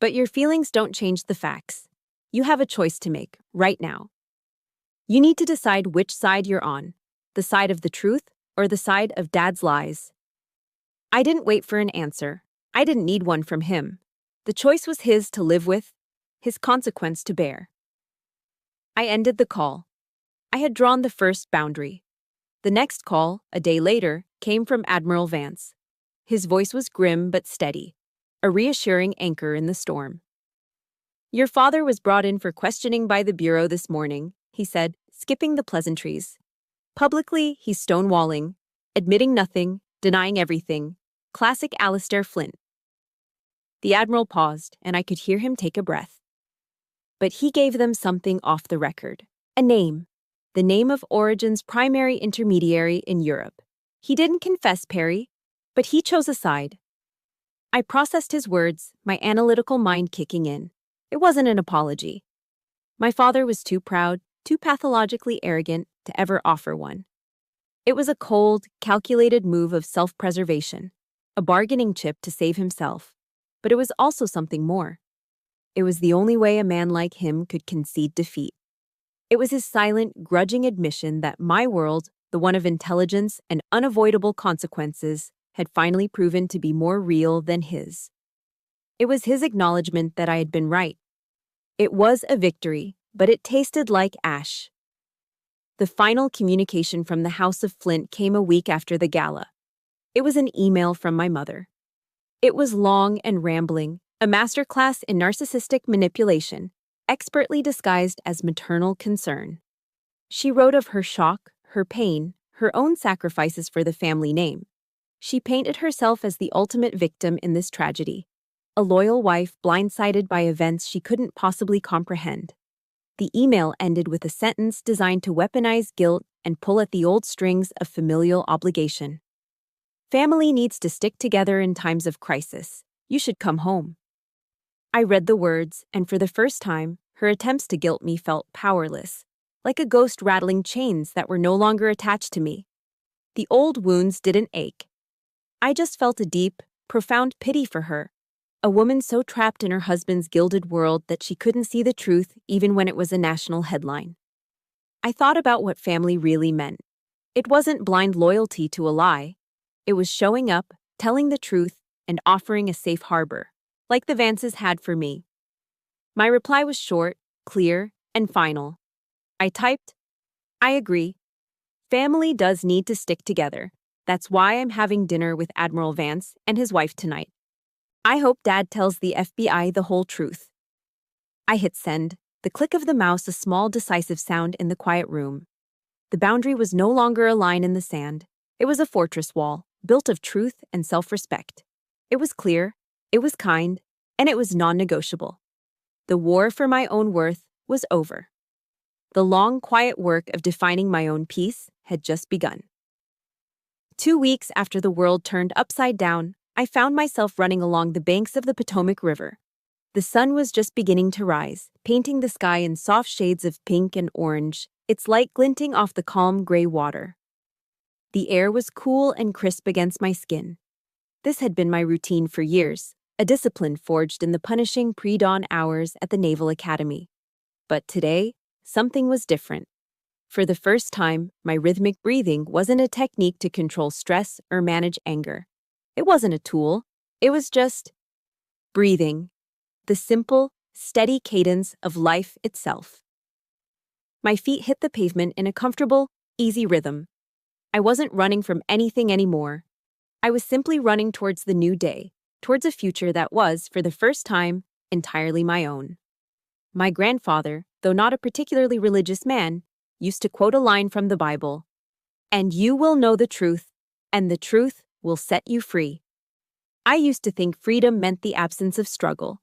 But your feelings don't change the facts. You have a choice to make, right now. You need to decide which side you're on, the side of the truth or the side of Dad's lies. I didn't wait for an answer. I didn't need one from him. The choice was his to live with, his consequence to bear. I ended the call. I had drawn the first boundary. The next call, a day later, came from Admiral Vance. His voice was grim but steady, a reassuring anchor in the storm. Your father was brought in for questioning by the Bureau this morning, he said, skipping the pleasantries. Publicly, he's stonewalling, admitting nothing, denying everything. Classic Alistair Flint. The Admiral paused, and I could hear him take a breath. But he gave them something off the record. A name. The name of Origin's primary intermediary in Europe. He didn't confess, Perry, but he chose a side. I processed his words, my analytical mind kicking in. It wasn't an apology. My father was too proud, too pathologically arrogant to ever offer one. It was a cold, calculated move of self-preservation, a bargaining chip to save himself. But it was also something more. It was the only way a man like him could concede defeat. It was his silent, grudging admission that my world, the one of intelligence and unavoidable consequences, had finally proven to be more real than his. It was his acknowledgement that I had been right. It was a victory, but it tasted like ash. The final communication from the House of Flint came a week after the gala. It was an email from my mother. It was long and rambling, a masterclass in narcissistic manipulation, expertly disguised as maternal concern. She wrote of her shock, her pain, her own sacrifices for the family name. She painted herself as the ultimate victim in this tragedy, a loyal wife blindsided by events she couldn't possibly comprehend. The email ended with a sentence designed to weaponize guilt and pull at the old strings of familial obligation. Family needs to stick together in times of crisis. You should come home. I read the words, and for the first time, her attempts to guilt me felt powerless, like a ghost rattling chains that were no longer attached to me. The old wounds didn't ache. I just felt a deep, profound pity for her, a woman so trapped in her husband's gilded world that she couldn't see the truth even when it was a national headline. I thought about what family really meant. It wasn't blind loyalty to a lie. It was showing up, telling the truth, and offering a safe harbor, like the Vances had for me. My reply was short, clear, and final. I typed, I agree. Family does need to stick together. That's why I'm having dinner with Admiral Vance and his wife tonight. I hope Dad tells the FBI the whole truth. I hit send, the click of the mouse a small decisive sound in the quiet room. The boundary was no longer a line in the sand. It was a fortress wall, built of truth and self-respect. It was clear, it was kind, and it was non-negotiable. The war for my own worth was over. The long, quiet work of defining my own peace had just begun. 2 weeks after the world turned upside down, I found myself running along the banks of the Potomac River. The sun was just beginning to rise, painting the sky in soft shades of pink and orange, its light glinting off the calm gray water. The air was cool and crisp against my skin. This had been my routine for years, a discipline forged in the punishing pre-dawn hours at the Naval Academy. But today, something was different. For the first time, my rhythmic breathing wasn't a technique to control stress or manage anger. It wasn't a tool. It was just breathing, the simple, steady cadence of life itself. My feet hit the pavement in a comfortable, easy rhythm. I wasn't running from anything anymore. I was simply running towards the new day, towards a future that was, for the first time, entirely my own. My grandfather, though not a particularly religious man, used to quote a line from the Bible, "And you will know the truth, and the truth will set you free." I used to think freedom meant the absence of struggle.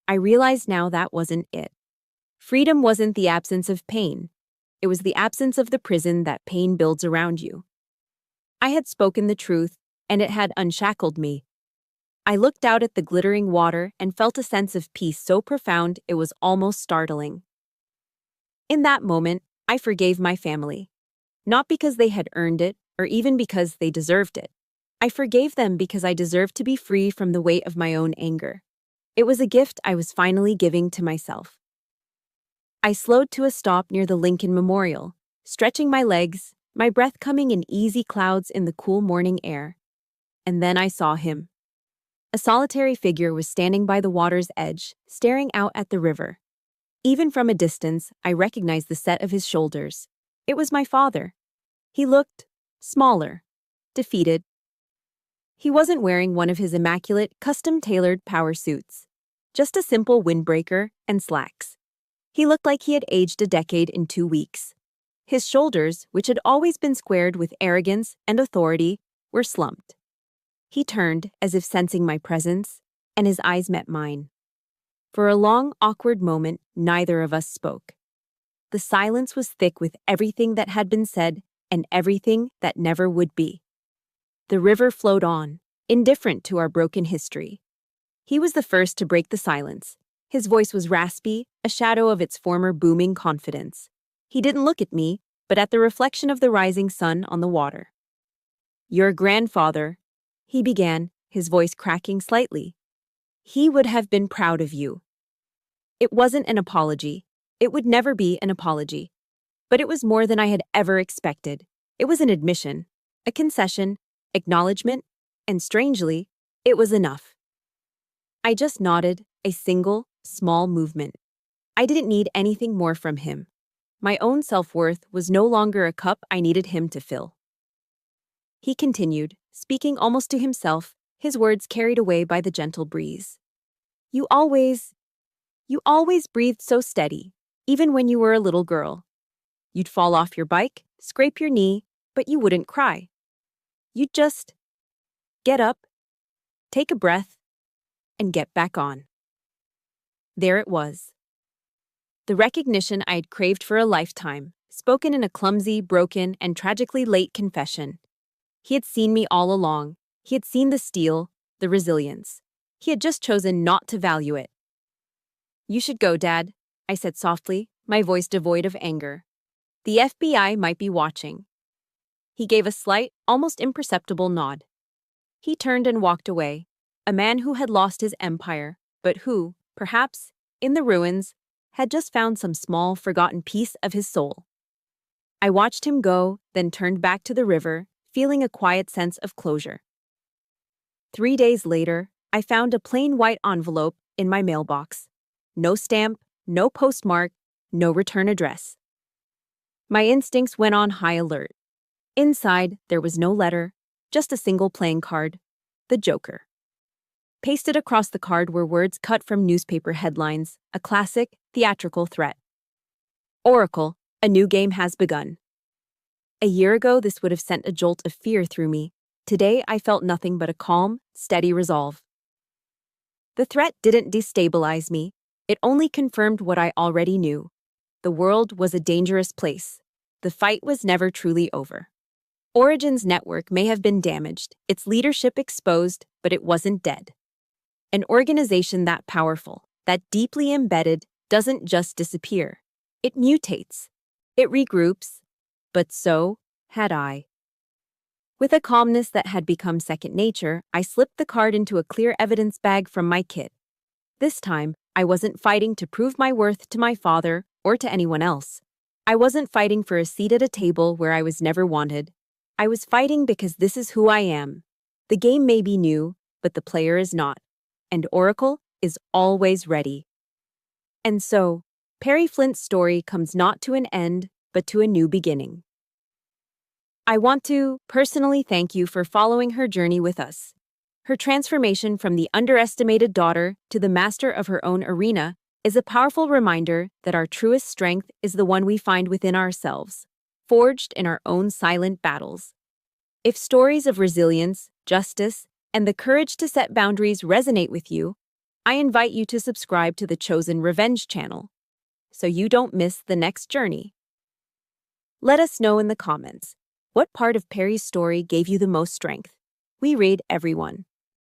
I realize now that wasn't it. Freedom wasn't the absence of pain. It was the absence of the prison that pain builds around you. I had spoken the truth, and it had unshackled me. I looked out at the glittering water and felt a sense of peace so profound it was almost startling. In that moment, I forgave my family. Not because they had earned it, or even because they deserved it. I forgave them because I deserved to be free from the weight of my own anger. It was a gift I was finally giving to myself. I slowed to a stop near the Lincoln Memorial, stretching my legs, my breath coming in easy clouds in the cool morning air. And then I saw him. A solitary figure was standing by the water's edge, staring out at the river. Even from a distance, I recognized the set of his shoulders. It was my father. He looked smaller, defeated. He wasn't wearing one of his immaculate, custom-tailored power suits, just a simple windbreaker and slacks. He looked like he had aged a decade in 2 weeks. His shoulders, which had always been squared with arrogance and authority, were slumped. He turned, as if sensing my presence, and his eyes met mine. For a long, awkward moment, neither of us spoke. The silence was thick with everything that had been said and everything that never would be. The river flowed on, indifferent to our broken history. He was the first to break the silence. His voice was raspy, a shadow of its former booming confidence. He didn't look at me, but at the reflection of the rising sun on the water. "Your grandfather," he began, his voice cracking slightly. "He would have been proud of you." It wasn't an apology. It would never be an apology. But it was more than I had ever expected. It was an admission, a concession, acknowledgement, and strangely, it was enough. I just nodded, a single, small movement. I didn't need anything more from him. My own self-worth was no longer a cup I needed him to fill. He continued, speaking almost to himself, his words carried away by the gentle breeze. You always breathed so steady, even when you were a little girl. You'd fall off your bike, scrape your knee, but you wouldn't cry. You'd just get up, take a breath, and get back on." There it was. The recognition I had craved for a lifetime, spoken in a clumsy, broken, and tragically late confession. He had seen me all along. He had seen the steel, the resilience. He had just chosen not to value it. "You should go, Dad," I said softly, my voice devoid of anger. "The FBI might be watching." He gave a slight, almost imperceptible nod. He turned and walked away, a man who had lost his empire, but who, perhaps, in the ruins, had just found some small, forgotten piece of his soul. I watched him go, then turned back to the river, feeling a quiet sense of closure. 3 days later, I found a plain white envelope in my mailbox. No stamp, no postmark, no return address. My instincts went on high alert. Inside, there was no letter, just a single playing card, the Joker. Pasted across the card were words cut from newspaper headlines, a classic, theatrical threat. Oracle, a new game has begun. A year ago, this would have sent a jolt of fear through me. Today, I felt nothing but a calm, steady resolve. The threat didn't destabilize me. It only confirmed what I already knew. The world was a dangerous place. The fight was never truly over. Origin's network may have been damaged, its leadership exposed, but it wasn't dead. An organization that powerful, that deeply embedded, doesn't just disappear. It mutates. It regroups. But so had I. With a calmness that had become second nature, I slipped the card into a clear evidence bag from my kit. This time, I wasn't fighting to prove my worth to my father or to anyone else. I wasn't fighting for a seat at a table where I was never wanted. I was fighting because this is who I am. The game may be new, but the player is not. And Oracle is always ready. And so, Perry Flint's story comes not to an end, but to a new beginning. I want to personally thank you for following her journey with us. Her transformation from the underestimated daughter to the master of her own arena is a powerful reminder that our truest strength is the one we find within ourselves, forged in our own silent battles. If stories of resilience, justice, and the courage to set boundaries resonate with you, I invite you to subscribe to the Chosen Revenge channel so you don't miss the next journey. Let us know in the comments, what part of Perry's story gave you the most strength? We read everyone.